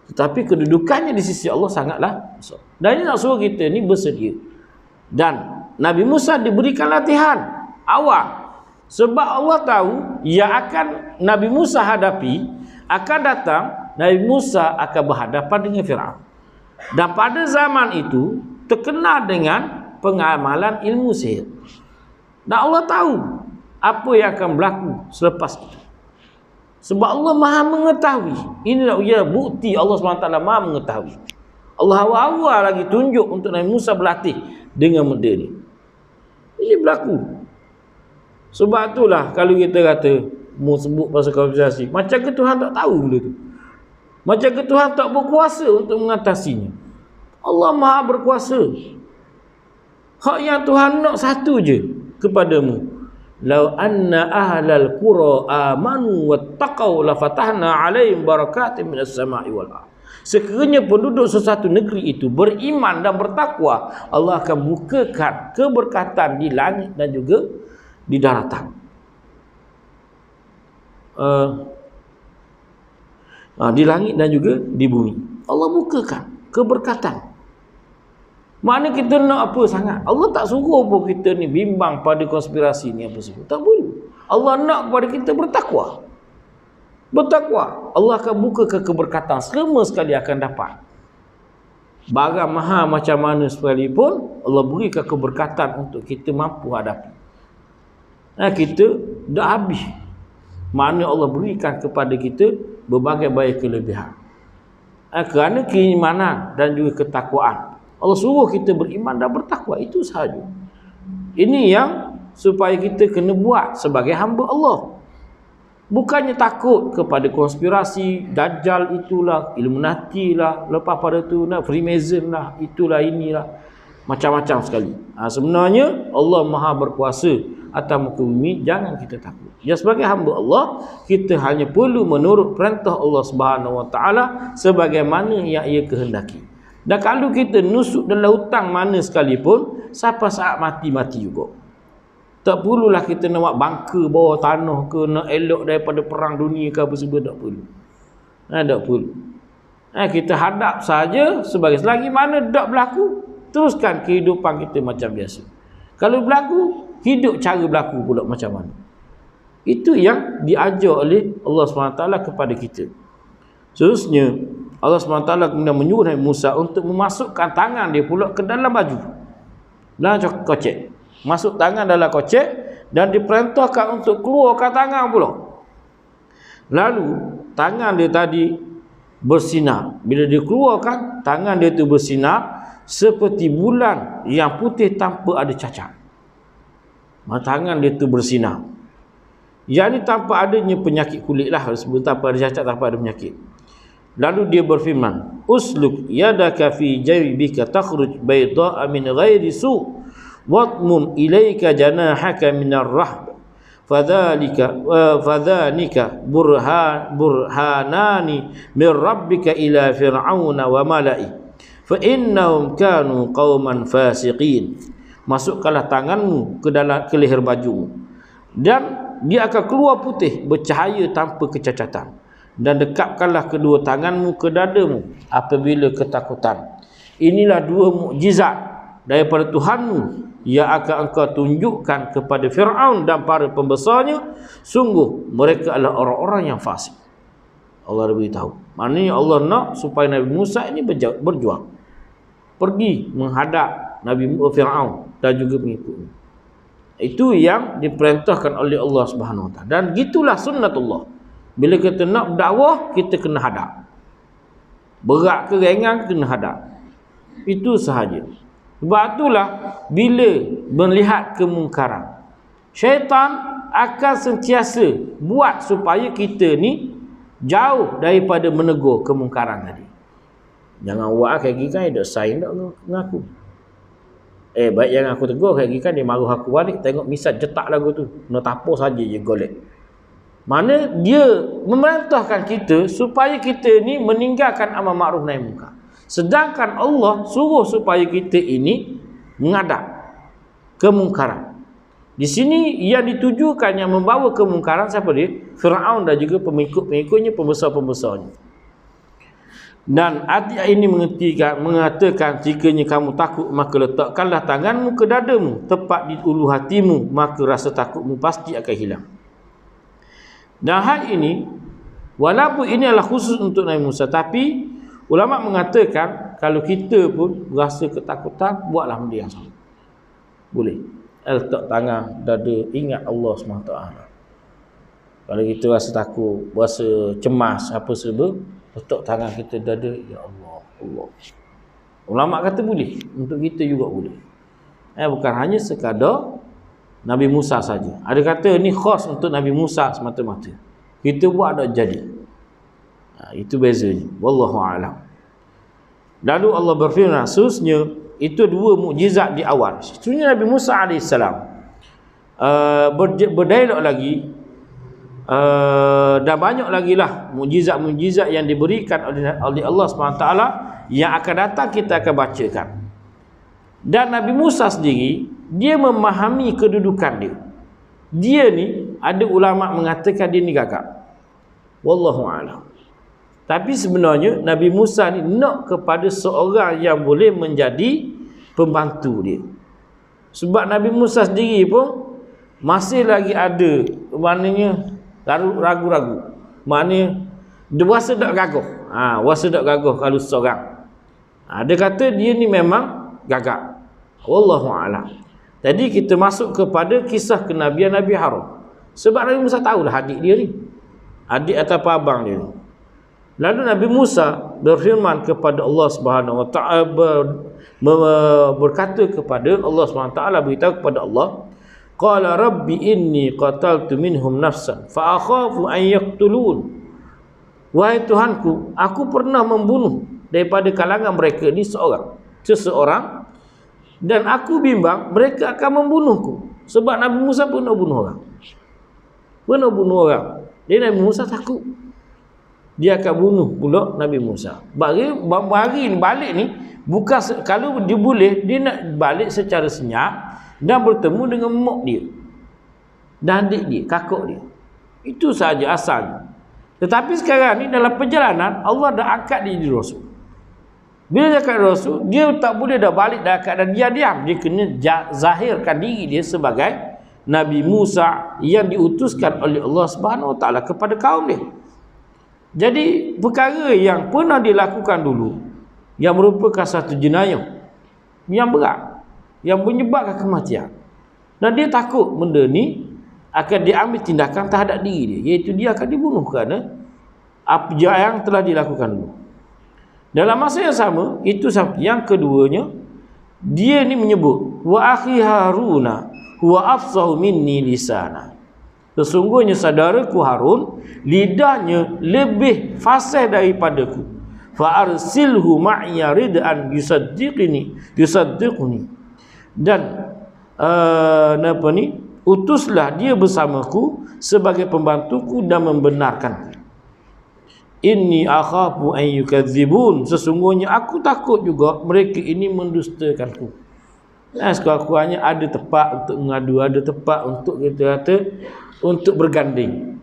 Tetapi kedudukannya di sisi Allah sangatlah besar. Dan ini nak suruh kita ni bersedia. Dan Nabi Musa diberikan latihan awal. Sebab Allah tahu yang akan Nabi Musa hadapi akan datang, Nabi Musa akan berhadapan dengan Firaun. Dan pada zaman itu terkenal dengan pengamalan ilmu sihir. Dan Allah tahu apa yang akan berlaku selepas itu. Sebab Allah Maha mengetahui. Inilah bukti Allah SWT Maha mengetahui. Allah awal-awal lagi tunjuk untuk Nabi Musa berlatih dengan benda ni. Ini berlaku. Sebab itulah kalau kita kata mau sebut pasal konspirasi, macam ke Tuhan tak tahu benda tu. Macam ke Tuhan tak berkuasa untuk mengatasinya. Allah Maha berkuasa. Hak yang Tuhan nak satu je kepadamu. Lau anna ahlal qura amanu wattaqau la fatahna alaihim barakatin minas sama'i wal ardh. Sekiranya penduduk sesuatu negeri itu beriman dan bertakwa, Allah akan bukakan keberkatan di langit dan juga di daratan. Di langit dan juga di bumi. Allah bukakan keberkatan. Mana kita nak apa sangat? Allah tak suruh pun kita ni bimbang pada konspirasi ni apa semua. Tak boleh. Allah nak kepada kita bertakwa. Bertakwa. Allah akan buka keberkatan. Semua sekali akan dapat. Barang mahal macam mana sekalipun, Allah berikan keberkatan untuk kita mampu hadapi. Kita dah habis. Mana Allah berikan kepada kita berbagai-bagai kelebihan. Kerana keimanan dan juga ketakwaan. Allah suruh kita beriman dan bertakwa, itu sahaja. Ini yang supaya kita kena buat sebagai hamba Allah. Bukannya takut kepada konspirasi, Dajjal itulah, Illuminati lah, lepas pada tu nak Freemason lah, itulah inilah, macam-macam sekali. Sebenarnya Allah Maha berkuasa atas muka bumi, jangan kita takut. Ya, sebagai hamba Allah, kita hanya perlu menurut perintah Allah Subhanahu Wa Taala sebagaimana yang Ia kehendaki. Dan kalau kita nusuk dalam hutang mana sekalipun, sampai saat mati-mati juga. Tak perlulah kita nak buat bangka bawah tanah ke, nak elok daripada perang dunia ke apa semua, tak perlu. Tak perlu. Kita hadap saja sebagai selagi mana tak berlaku, teruskan kehidupan kita macam biasa. Kalau berlaku, hidup cara berlaku pula macam mana. Itu yang diajar oleh Allah SWT kepada kita. Seterusnya, Allah SWT kemudian menyuruh Nabi Musa untuk memasukkan tangan dia pula ke dalam baju, dalam kocek. Masuk tangan dalam kocek dan diperintahkan untuk keluarkan tangan pula. Lalu tangan dia tadi bersinar. Bila dia keluarkan, tangan dia tu bersinar seperti bulan yang putih tanpa ada cacat. Tangan dia tu bersinar. Yang ni tanpa adanya penyakit kulit lah, sebut tanpa ada cacat, tanpa ada penyakit. Lalu dia berfirman, usluk yadaka fi jaybika takhruj bayda'a min ghairi su' wadmum ilaika janahaka minar rahb fadhalika burhanani min rabbika ila fir'auna wa mala'i fa innahum kanu qauman fasiqin. Masukkanlah tanganmu ke dalam ke leher bajumu dan dia akan keluar putih bercahaya tanpa kecacatan. Dan dekapkanlah kedua tanganmu ke dadamu apabila ketakutan. Inilah dua mukjizat daripada Tuhanmu yang akan engkau tunjukkan kepada Fir'aun dan para pembesarnya. Sungguh mereka adalah orang-orang yang fasik. Allah dah beritahu. Maknanya Allah nak supaya Nabi Musa ini berjuang, pergi menghadap Nabi Fir'aun dan juga pengikutnya. Itu yang diperintahkan oleh Allah Subhanahu Wa Taala. Dan gitulah sunnatullah. Bila kita nak berdakwah, kita kena hadap. Berat ke ringan, kena hadap. Itu sahaja. Sebab itulah bila melihat kemungkaran, syaitan akan sentiasa buat supaya kita ni jauh daripada menegur kemungkaran tadi. Jangan buat kayak gini kan, dia sign tak dengan aku. Baik yang aku tegur kayak gini kan, dia marah aku balik. Tengok misal jetak lagu tu, nak tapur saja je golek. Mana dia memerintahkan kita supaya kita ni meninggalkan amal makruf nahi munkar. Sedangkan Allah suruh supaya kita ini menghadap kemungkaran. Di sini yang ditujukan yang membawa kemungkaran siapa dia? Fir'aun dan juga pengikut-pengikutnya, pembesar-pembesarnya. Dan ayat ini mengatakan jikanya kamu takut maka letakkanlah tanganmu ke dadamu tepat di ulu hatimu, maka rasa takutmu pasti akan hilang. Dan hal ini walaupun ini adalah khusus untuk Nabi Musa, tapi ulama mengatakan kalau kita pun rasa ketakutan, buatlah benda yang sama. Boleh. Letak tangan dada, ingat Allah SWT. Kalau kita rasa takut, rasa cemas apa sebab, letak tangan kita dada, ya Allah, Allah. Ulama kata boleh, untuk kita juga boleh. Bukan hanya sekadar Nabi Musa saja. Ada kata ni khas untuk Nabi Musa semata-mata. Kita buat tak jadi. Itu bezanya. Wallahu a'lam. Lalu Allah berfirman, khususnya itu dua mukjizat di awal. Sebenarnya Nabi Musa AS berdialog lagi, dan banyak lagi lah mukjizat-mukjizat yang diberikan oleh Allah SWT yang akan datang kita akan bacakan. Dan Nabi Musa sendiri, dia memahami kedudukan dia. Dia ni, ada ulama mengatakan dia ni gagap. Wallahu a'lam. Tapi sebenarnya Nabi Musa ni nak kepada seorang yang boleh menjadi pembantu dia. Sebab Nabi Musa sendiri pun masih lagi ada, maknanya ragu-ragu. Maknanya dia rasa tak gagah. Rasa tak gagah kalau seorang. Dia kata dia ni memang gagap. Wallahu a'lam. Jadi kita masuk kepada kisah kenabian Nabi Harun. Sebab Nabi Musa tahulah adik dia ni. Adik atau abang dia ni. Lalu Nabi Musa berfirman kepada Allah Subhanahu Wa Taala, berkata kepada Allah Subhanahu Wa Taala, beritahu kepada Allah, qala rabbi inni qataltu minhum nafsan fa akhafu an yaqtulun. Wahai Tuhanku, aku pernah membunuh daripada kalangan mereka ni seseorang, dan aku bimbang mereka akan membunuhku. Sebab Nabi Musa pernah bunuh orang. Dia Nabi Musa takut dia akan bunuh pula Nabi Musa. Bagi balik ni, bukan kalau dia boleh, dia nak balik secara senyap dan bertemu dengan mak dia dan adik dia, kakak dia. Itu sahaja asalnya. Tetapi sekarang ni dalam perjalanan, Allah dah angkat dia jadi Rasul. Bila dia angkat Rasul, dia tak boleh dah balik dalam keadaan dia diam. Dia kena zahirkan diri dia sebagai Nabi Musa yang diutuskan oleh Allah Subhanahu Wa Taala kepada kaum dia. Jadi perkara yang pernah dilakukan dulu, yang merupakan satu jenayah yang berat, yang menyebabkan kematian, dan dia takut benda ni akan diambil tindakan terhadap diri dia, iaitu dia akan dibunuh kerana apa yang telah dilakukan dulu. Dalam masa yang sama, itu yang keduanya, dia ni menyebut wa akhi Haruna huwa afsahu minni lisana. Sesungguhnya saudaraku Harun lidahnya lebih fasih daripadaku. Fa arsilhu ma'iya rid'an yusaddiquni. Dan utuslah dia bersamaku sebagai pembantuku dan membenarkanku. Inni akhafu an yukadzibun. Sesungguhnya aku takut juga mereka ini mendustakanku. Sekurang-kurangnya ada tempat untuk mengadu, ada tempat untuk kita kata untuk berganding.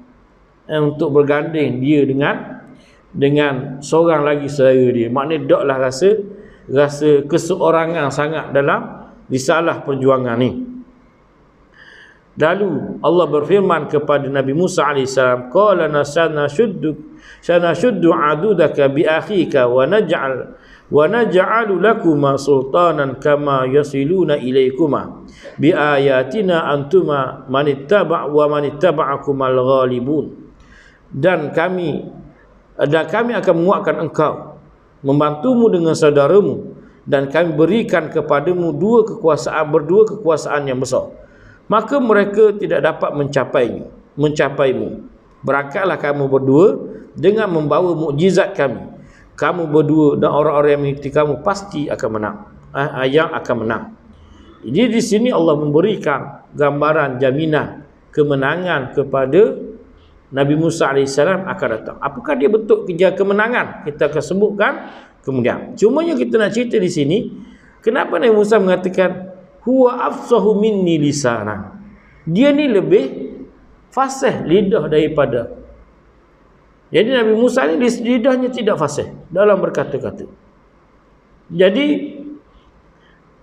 Untuk berganding dia dengan seorang lagi saudara dia. Maknanya taklah rasa keseorangan sangat dalam risalah perjuangan ni. Lalu Allah berfirman kepada Nabi Musa AS, qala sanashuddu adudaka bi akhika wa naj'alu lakuma sultanan kama yasiluna ilaikuma bi ayatina antuma manittaba'akumal ghalibun. Dan kami akan menguatkan engkau, membantumu dengan saudaramu, dan kami berikan kepadamu berdua kekuasaan yang besar, maka mereka tidak dapat mencapaimu. Berangkatlah kamu berdua dengan membawa mukjizat kami. Kamu berdua dan orang-orang yang mengikuti kamu pasti akan menang. Yang akan menang. Jadi di sini Allah memberikan gambaran jaminan kemenangan kepada Nabi Musa AS akan datang. Apakah dia bentuk kerja kemenangan? Kita akan sebutkan kemudian. Cuma yang kita nak cerita di sini, kenapa Nabi Musa mengatakan huwa afsahu minni lisana? Dia ni lebih fasih lidah daripada. Jadi Nabi Musa ni lidahnya tidak fasih dalam berkata-kata. Jadi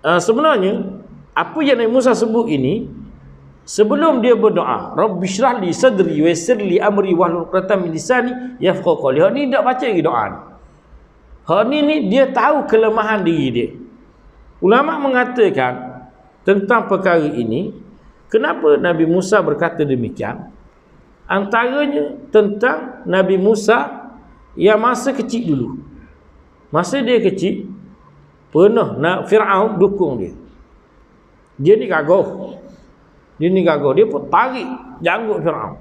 sebenarnya apa yang Nabi Musa sebut ini, sebelum dia berdoa, Rabbi syrah li sadri wa yassir li amri wahlul 'uqdatam min lisani yafqahu qawli. Hak ni tak baca lagi doa ni. Hak ni dia tahu kelemahan diri dia. Ulama mengatakan tentang perkara ini, kenapa Nabi Musa berkata demikian? Antaranya tentang Nabi Musa yang masa kecil dulu. Masa dia kecil, pernah Fir'aun dukung dia. Dia ni gagah. Dia pun tarik janggut Fir'aun.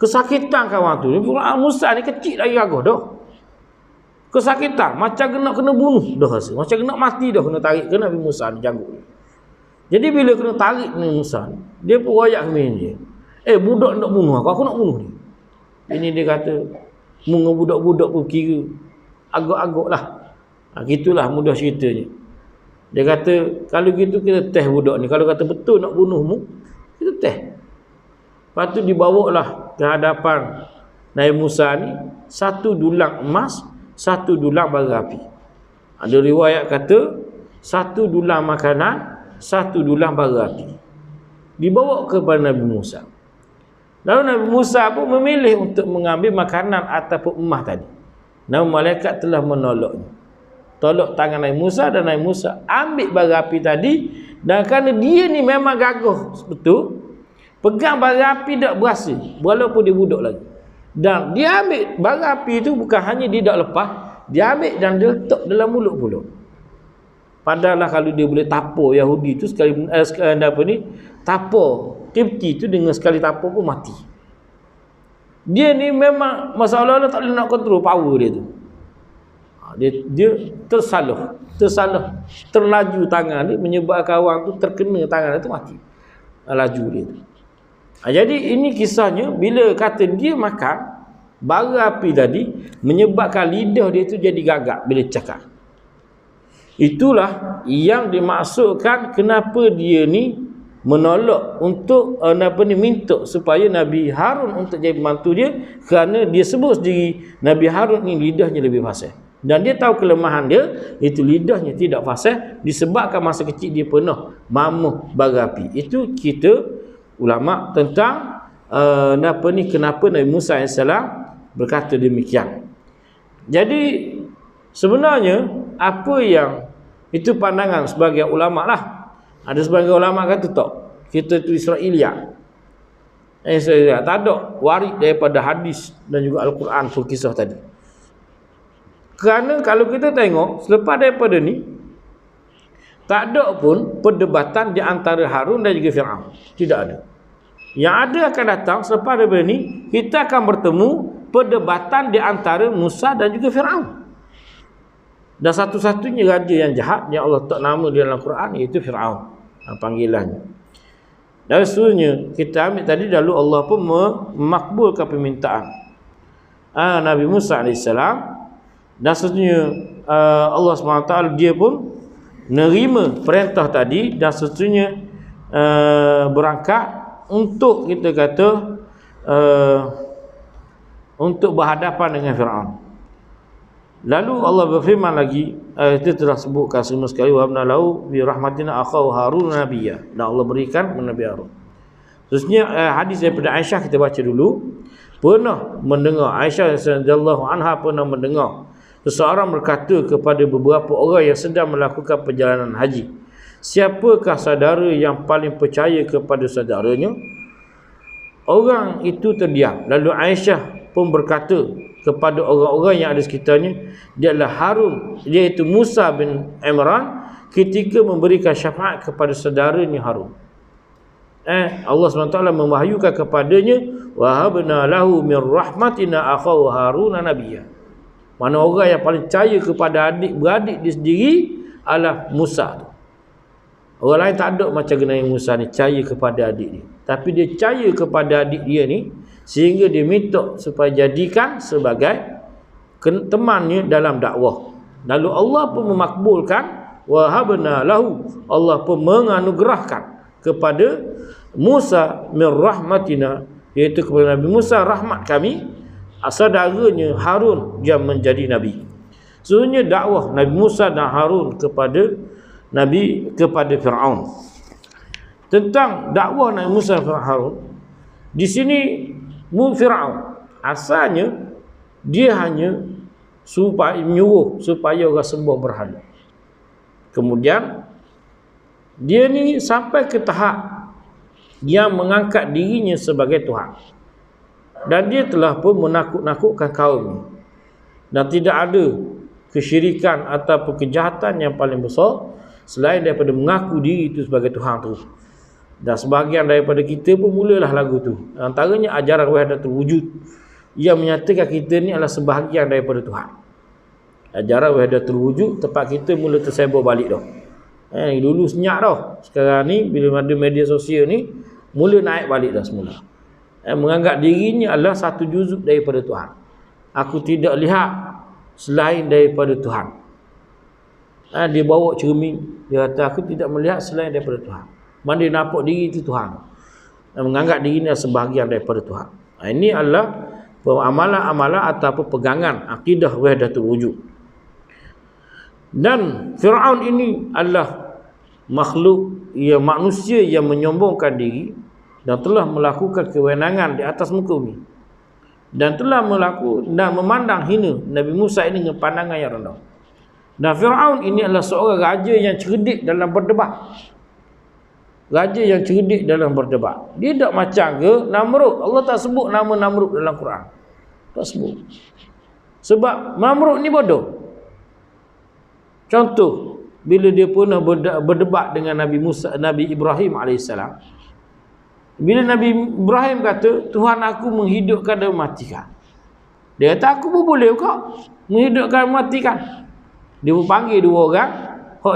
Kesakitan kawan tu. Fir'aun Musa ni kecil lagi gagah dah. Kesakitan, macam kena bunuh dah rasa. Macam kena mati dah kena tarik ke Nabi Musa ni janggut. Jadi bila kena tarik Nabi Musa ni, dia pun royak kemin dia. Budak nak bunuh aku nak bunuh ni. Ini dia kata, mungkin budak-budak pun kira agak-agak lah. Gitulah mudah ceritanya. Dia kata, kalau gitu kita teh budak ni. Kalau kata betul nak bunuhmu, kita teh. Lepas tu dibawalah ke hadapan Nabi Musa ni, satu dulang emas, satu dulang bara api. Ada riwayat kata, satu dulang makanan, satu dulang bara api. Dibawa kepada Nabi Musa. Lalu Nabi Musa pun memilih untuk mengambil makanan ataupun emas tadi. Namun malaikat telah menolaknya. Tolak tangan Nabi Musa dan Nabi Musa ambil bara api tadi, dan kerana dia ni memang gagah betul, pegang bara api tak berasa walaupun dia budak lagi. Dan dia ambil bara api itu bukan hanya dia tak lepas, dia ambil dan dia letak dalam mulut pula. Padahal kalau dia boleh tapur Yahudi tu sekali tapur Kipti tu dengan sekali tapur pun mati. Dia ni memang masalah tak boleh nak kontrol power dia tu. Dia tersalah, terlaju tangan dia, menyebabkan orang tu terkena tangan dia tu mati. Laju dia tu. Jadi ini kisahnya, bila kata dia makan bara api tadi, menyebabkan lidah dia tu jadi gagak bila cakap. Itulah yang dimaksudkan kenapa dia ni menolak untuk minta supaya Nabi Harun untuk jadi pembantu dia, kerana dia sebut sendiri Nabi Harun ni lidahnya lebih fasih. Dan dia tahu kelemahan dia, itu lidahnya tidak fasih disebabkan masa kecil dia pernah mamuh bara api. Itu kita ulama tentang kenapa Nabi Musa AS berkata demikian. Jadi sebenarnya apa yang itu pandangan sebagai ulama lah. Ada sebagai ulama kata tak, kita tu Israeliat. Tak ada waris daripada hadis dan juga Al-Quran pun kisah tadi. Kerana kalau kita tengok selepas daripada ni, tak ada pun perdebatan di antara Harun dan juga Fir'aun. Tidak ada. Yang ada akan datang selepas daripada ni, kita akan bertemu perdebatan di antara Musa dan juga Fir'aun. Dan satu-satunya raja yang jahat yang Allah tak nama di dalam Quran, iaitu Fir'aun, panggilannya. Dan seterusnya kita ambil tadi, lalu Allah pun memakbulkan permintaan Nabi Musa AS. Dan seterusnya Allah SWT dia pun menerima perintah tadi, dan seterusnya berangkat untuk kita kata untuk berhadapan dengan Fir'aun. Lalu Allah berfirman lagi, itu telah sebutkan semua sekali, wa habna lahu bi rahmatina akhahu Harun nabiyya, dan Allah berikan Nabi Harun. Terusnya hadis daripada Aisyah kita baca dulu. Pernah mendengar, Aisyah radhiyallahu anha pernah mendengar seseorang berkata kepada beberapa orang yang sedang melakukan perjalanan haji, siapakah saudara yang paling percaya kepada saudaranya? Orang itu terdiam. Lalu Aisyah pun berkata kepada orang-orang yang ada sekitarnya, dia adalah Harun, iaitu Musa bin Imran, ketika memberikan syafaat kepada saudaranya Harun. Allah SWT mewahyukan kepadanya, wahabna lahu min rahmatina akhahu Harun nabiyya. Mana orang yang paling percaya kepada adik-beradik dia sendiri adalah Musa. Orang lain tak ada macam Nabi Musa ni percaya kepada adik dia, tapi dia percaya kepada adik dia ni, sehingga dia minta supaya jadikan sebagai temannya dalam dakwah. Lalu Allah pun memakbulkan, wahabna lahu, Allah pun menganugerahkan kepada Musa min rahmatina, iaitu kepada Nabi Musa rahmat kami, saudaranya Harun yang menjadi nabi. Sebenarnya dakwah Nabi Musa dan Harun kepada Firaun. Tentang dakwah Nabi Musa dan Harun, di sini Firaun asalnya dia hanya menyuruh supaya orang sembah berhala. Kemudian dia ni sampai ke tahap dia mengangkat dirinya sebagai Tuhan. Dan dia telah pun menakut-nakutkan kaumnya. Dan tidak ada kesyirikan ataupun kejahatan yang paling besar selain daripada mengaku diri itu sebagai Tuhan tu. Dan sebahagian daripada kita pun mulalah lagu tu. Antaranya ajaran wahdatul wujud yang menyatakan kita ni adalah sebahagian daripada Tuhan. Ajaran wahdatul wujud tempat kita mula tersebar balik dah. Dulu senyap dah. Sekarang ni bila ada media sosial ni mula naik balik dah semula. Menganggap dirinya adalah satu juzuk daripada Tuhan. Aku tidak lihat selain daripada Tuhan. Dia bawa cermin, dia kata aku tidak melihat selain daripada Tuhan. Mana dia nampak diri itu Tuhan. Menganggap dirinya sebahagian daripada Tuhan. Ini adalah amalan-amalan ataupun pegangan akidah wahdatul wujud. Dan Firaun ini adalah makhluk manusia yang menyombongkan diri dan telah melakukan kewenangan di atas muka bumi. Dan telah memandang hina Nabi Musa ini dengan pandangan yang rendah. Dan Firaun ini adalah seorang raja yang cerdik dalam berdebat. Raja yang cerdik dalam berdebat. Dia tak macam ke Namrud. Allah tak sebut nama Namrud dalam Quran. Tak sebut. Sebab Namrud ni bodoh. Contoh, bila dia pernah berdebat dengan Nabi Ibrahim AS. Bila Nabi Ibrahim kata, Tuhan aku menghidupkan dan mematikan. Dia kata, aku pun boleh kok menghidupkan dan mematikan. Dia pun panggil dua orang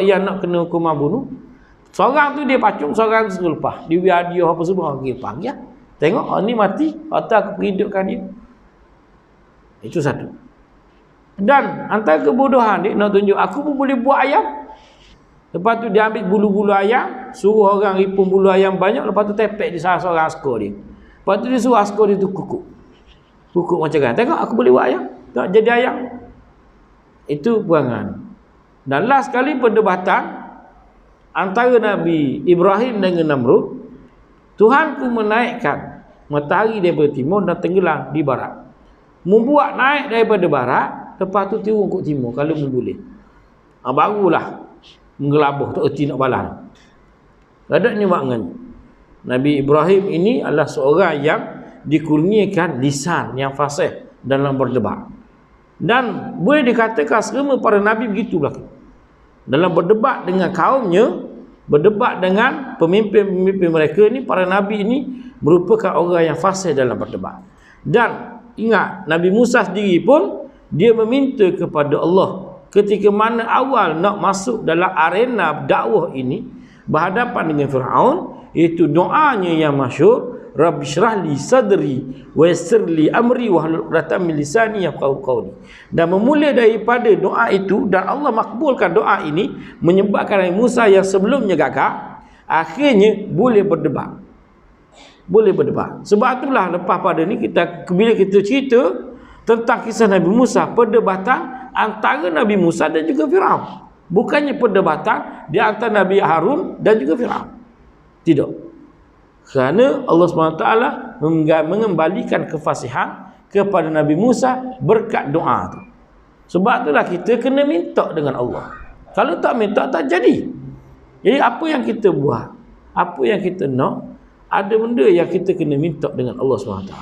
yang nak kena hukuman bunuh. Seorang tu dia pacung, seorang tu lepas. Dia biar dia apa semua. Dia panggil. Tengok, ni mati. Atau aku hidupkan dia. Itu satu. Dan antara kebodohan dia nak tunjuk, aku pun boleh buat ayam. Lepas tu dia ambil bulu-bulu ayam, suruh orang ripun bulu ayam banyak, lepas tu tepek di salah seorang askar dia. Lepas tu dia suruh askar dia tu kukuk. Kukuk macam kan. Tengok aku boleh buat ayam. Tak jadi ayam. Itu perangan. Dan last kali perdebatan antara Nabi Ibrahim dengan Namrud, Tuhanku menaikkan matahari daripada timur dan tenggelam di barat. Membuat naik daripada barat, lepas tu turun ke timur kalau boleh. Barulah menggelabuh, tak erti nak balas. Adanya maknanya Nabi Ibrahim ini adalah seorang yang dikurniakan lisan yang fasih dalam berdebat. Dan boleh dikatakan semua para Nabi begitu berlaku. Dalam berdebat dengan kaumnya, berdebat dengan pemimpin-pemimpin mereka ni, para Nabi ini merupakan orang yang fasih dalam berdebat. Dan ingat, Nabi Musa sendiri pun dia meminta kepada Allah ketika mana awal nak masuk dalam arena dakwah ini berhadapan dengan Firaun, iaitu doanya yang masyhur, Rabbi syrah li sadri wa yassir li amri wahlul 'uqdatam min lisani yafqahu qawli. Dan memulai daripada doa itu, dan Allah makbulkan doa ini, menyebabkan Nabi Musa yang sebelumnya gagap akhirnya boleh berdebat. Boleh berdebat. Sebab itulah lepas pada ni bila kita cerita tentang kisah Nabi Musa, perdebatan antara Nabi Musa dan juga Firaun. Bukannya perdebatan di antara Nabi Harun dan juga Firaun. Tidak. Kerana Allah SWT mengembalikan kefasihan kepada Nabi Musa berkat doa tu. Sebab itulah kita kena minta dengan Allah. Kalau tak minta, tak jadi. Jadi apa yang kita buat, apa yang kita nak, ada benda yang kita kena minta dengan Allah SWT.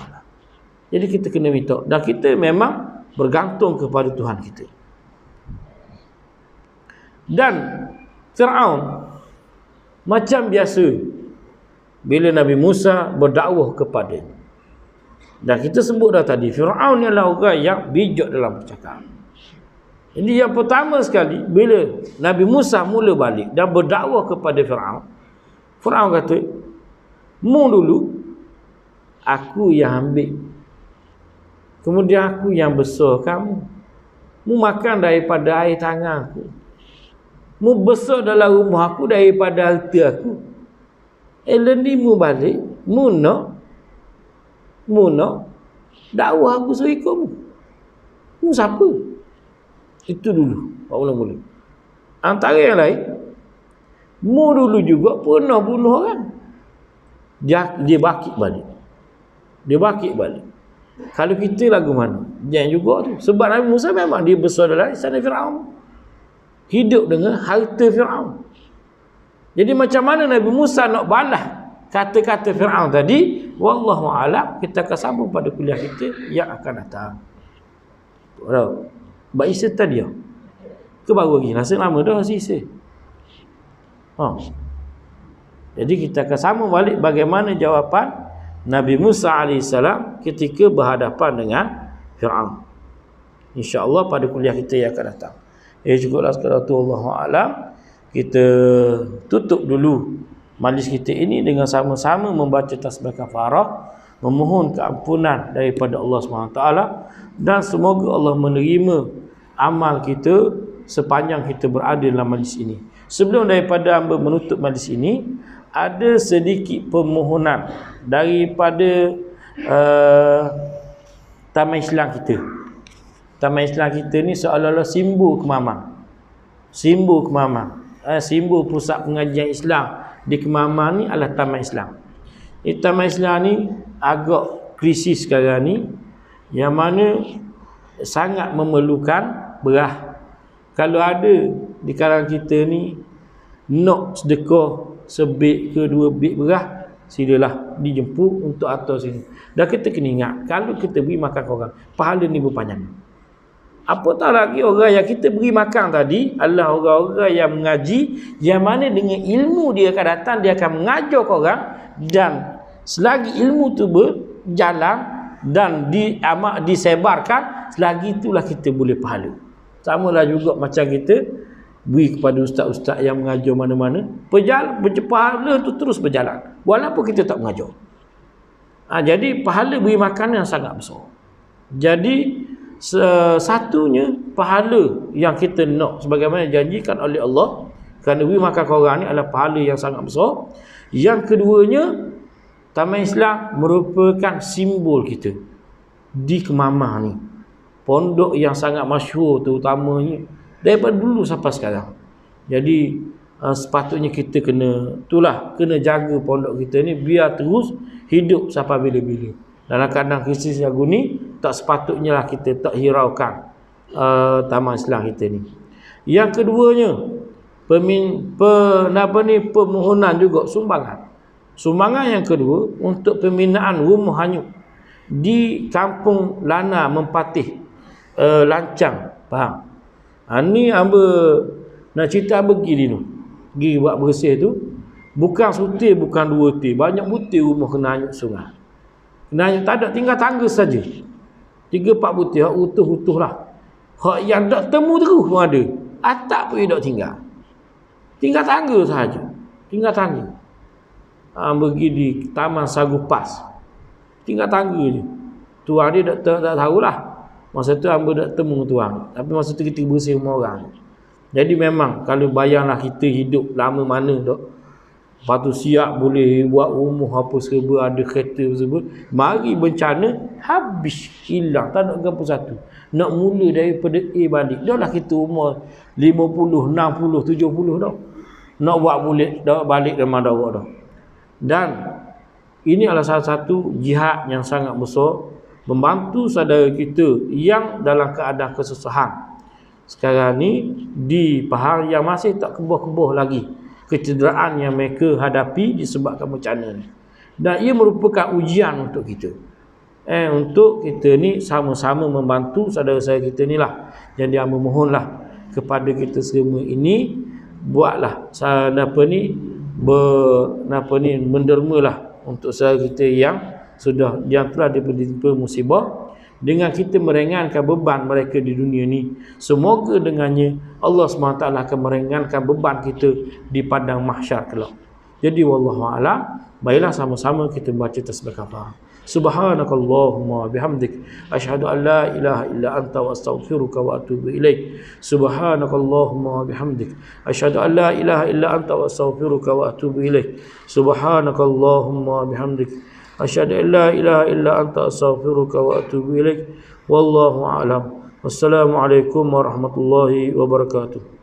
Jadi kita kena minta. Dan kita memang bergantung kepada Tuhan kita. Dan Firaun macam biasa bila Nabi Musa berdakwah kepadanya. Dan kita sebut dah tadi, Firaun ni adalah orang yang bijak dalam bercakap. Jadi yang pertama sekali, bila Nabi Musa mula balik dan berdakwah kepada Firaun, Firaun kata, mu dulu aku yang ambil, kemudian aku yang besar kamu. Mu makan daripada air tangan aku. Mu besar dalam rumah aku daripada harta aku. Ni mu balik, mu nak Dakwah aku suruh ikutmu. Mu siapa? Itu dulu mula-mula. Antara yang lain, mu dulu juga pernah bunuh orang. Dia bakit balik. Kalau kita lagu mana? Jangan juga tu. Sebab Nabi Musa memang dia besar dalam istana Firaun. Hidup dengan harta Firaun. Jadi macam mana Nabi Musa nak balas kata-kata Firaun tadi? Wallahu a'lam. Kita akan sambung pada kuliah kita yang akan datang. Bab Isa tadi ya. Ke baru lagi. Rasa lama dah Isa. Jadi kita akan sambung balik bagaimana jawapan Nabi Musa AS ketika berhadapan dengan Fir'aun. InsyaAllah pada kuliah kita yang akan datang. Cukuplah sekadar tu, Allahu a'lam. Kita tutup dulu majlis kita ini dengan sama-sama membaca tasbih kafarah, memohon keampunan daripada Allah SWT, dan semoga Allah menerima amal kita sepanjang kita berada dalam majlis ini. Sebelum daripada hamba menutup majlis ini, ada sedikit permohonan daripada Taman Islam kita. Taman Islam kita ni seolah-olah simbol Kemamang. Simbol pusat pengajian Islam di Kemamang ni adalah Taman Islam. Taman Islam ni agak krisis sekarang ni, yang mana sangat memerlukan beras. Kalau ada di kalangan kita ni nak sedekah sebeg ke 2 beg beras, silalah dijemput untuk atas sini. Dan kita kena ingat, kalau kita beri makan orang, pahala ni berpanjang. Apatah lagi orang yang kita beri makan tadi adalah orang-orang yang mengaji, yang mana dengan ilmu dia akan datang, dia akan mengajar orang, dan selagi ilmu tu berjalan dan disebarkan, selagi itulah kita boleh pahala. Samalah juga macam kita beri kepada ustaz-ustaz yang mengajar mana-mana, pahala tu terus berjalan walaupun kita tak mengajar. Jadi pahala beri makan yang sangat besar. Jadi satunya pahala yang kita nak sebagaimana janjikan oleh Allah, kerana beri makan korang ni adalah pahala yang sangat besar. Yang keduanya, Taman Islam merupakan simbol kita di Kemamang ni, pondok yang sangat masyhur terutamanya daripada dulu sampai sekarang. Jadi sepatutnya kita kena jaga pondok kita ni biar terus hidup sampai bila-bila. Dalam keadaan krisis yang ni, tak sepatutnya lah kita tak hiraukan Taman Islam kita ni. Yang keduanya, permohonan juga sumbangan yang kedua untuk pembinaan rumah hanyut di Kampung Lana Mempatih Lancang, faham? Ni hamba nak cerita hamba pergi buat bersih tu, bukan sutir, bukan 2 tir, banyak butir rumah kena hanyut sungai. Kena hanyut, tak ada, tinggal tangga saja. 3-4 butir, hak utuh-utuh lah. Hak yang tak temu terus pun ada. Atap pun tak tinggal. Tinggal tangga sahaja. Tinggal tangga. Hamba pergi di Taman Sagupas. Tinggal tangga je. Tuan dia tak tahulah. Masa tu hamba tak temu tuan. Tapi masa tu kita bersih rumah orang. Jadi memang kalau bayanglah kita hidup lama mana tak. Lepas tu siap boleh buat rumah apa serba, ada kereta serba. Mari bencana, habis, hilang. Tak nak gambar satu. Nak mula daripada A balik. Dah lah kita umur 50, 60, 70 dah. Nak buat balik memang dah buat dah. Dan ini adalah salah satu jihad yang sangat besar, membantu saudara kita yang dalam keadaan kesusahan sekarang ni di Pahang, yang masih tak keboh-keboh lagi kecederaan yang mereka hadapi disebabkan bencana ni. Dan ia merupakan ujian untuk kita, untuk kita ni sama-sama membantu saudara-saudara kita ni lah. Jadi hamba mohonlah kepada kita semua ini, buatlah mendermalah untuk saudara kita yang telah ditimpa musibah, dengan kita meringankan beban mereka di dunia ni. Semoga dengannya Allah SWT akan meringankan beban kita di padang mahsyar kelak. Jadi wallahu a'lam. Baiklah sama-sama kita baca tasbih kafarah. Subhanakallahumma bihamdik asyhadu an la ilaha illa anta wa astaghfiruka wa atubu ilaik. Subhanakallahumma bihamdik asyhadu an la ilaha illa anta wa astaghfiruka wa atubu ilaik. Subhanakallahumma bihamdik asyhadu an la ilaha illa anta astaghfiruka wa atubu ilaik. Wallahu a'lam. Wassalamualaikum warahmatullahi wabarakatuh.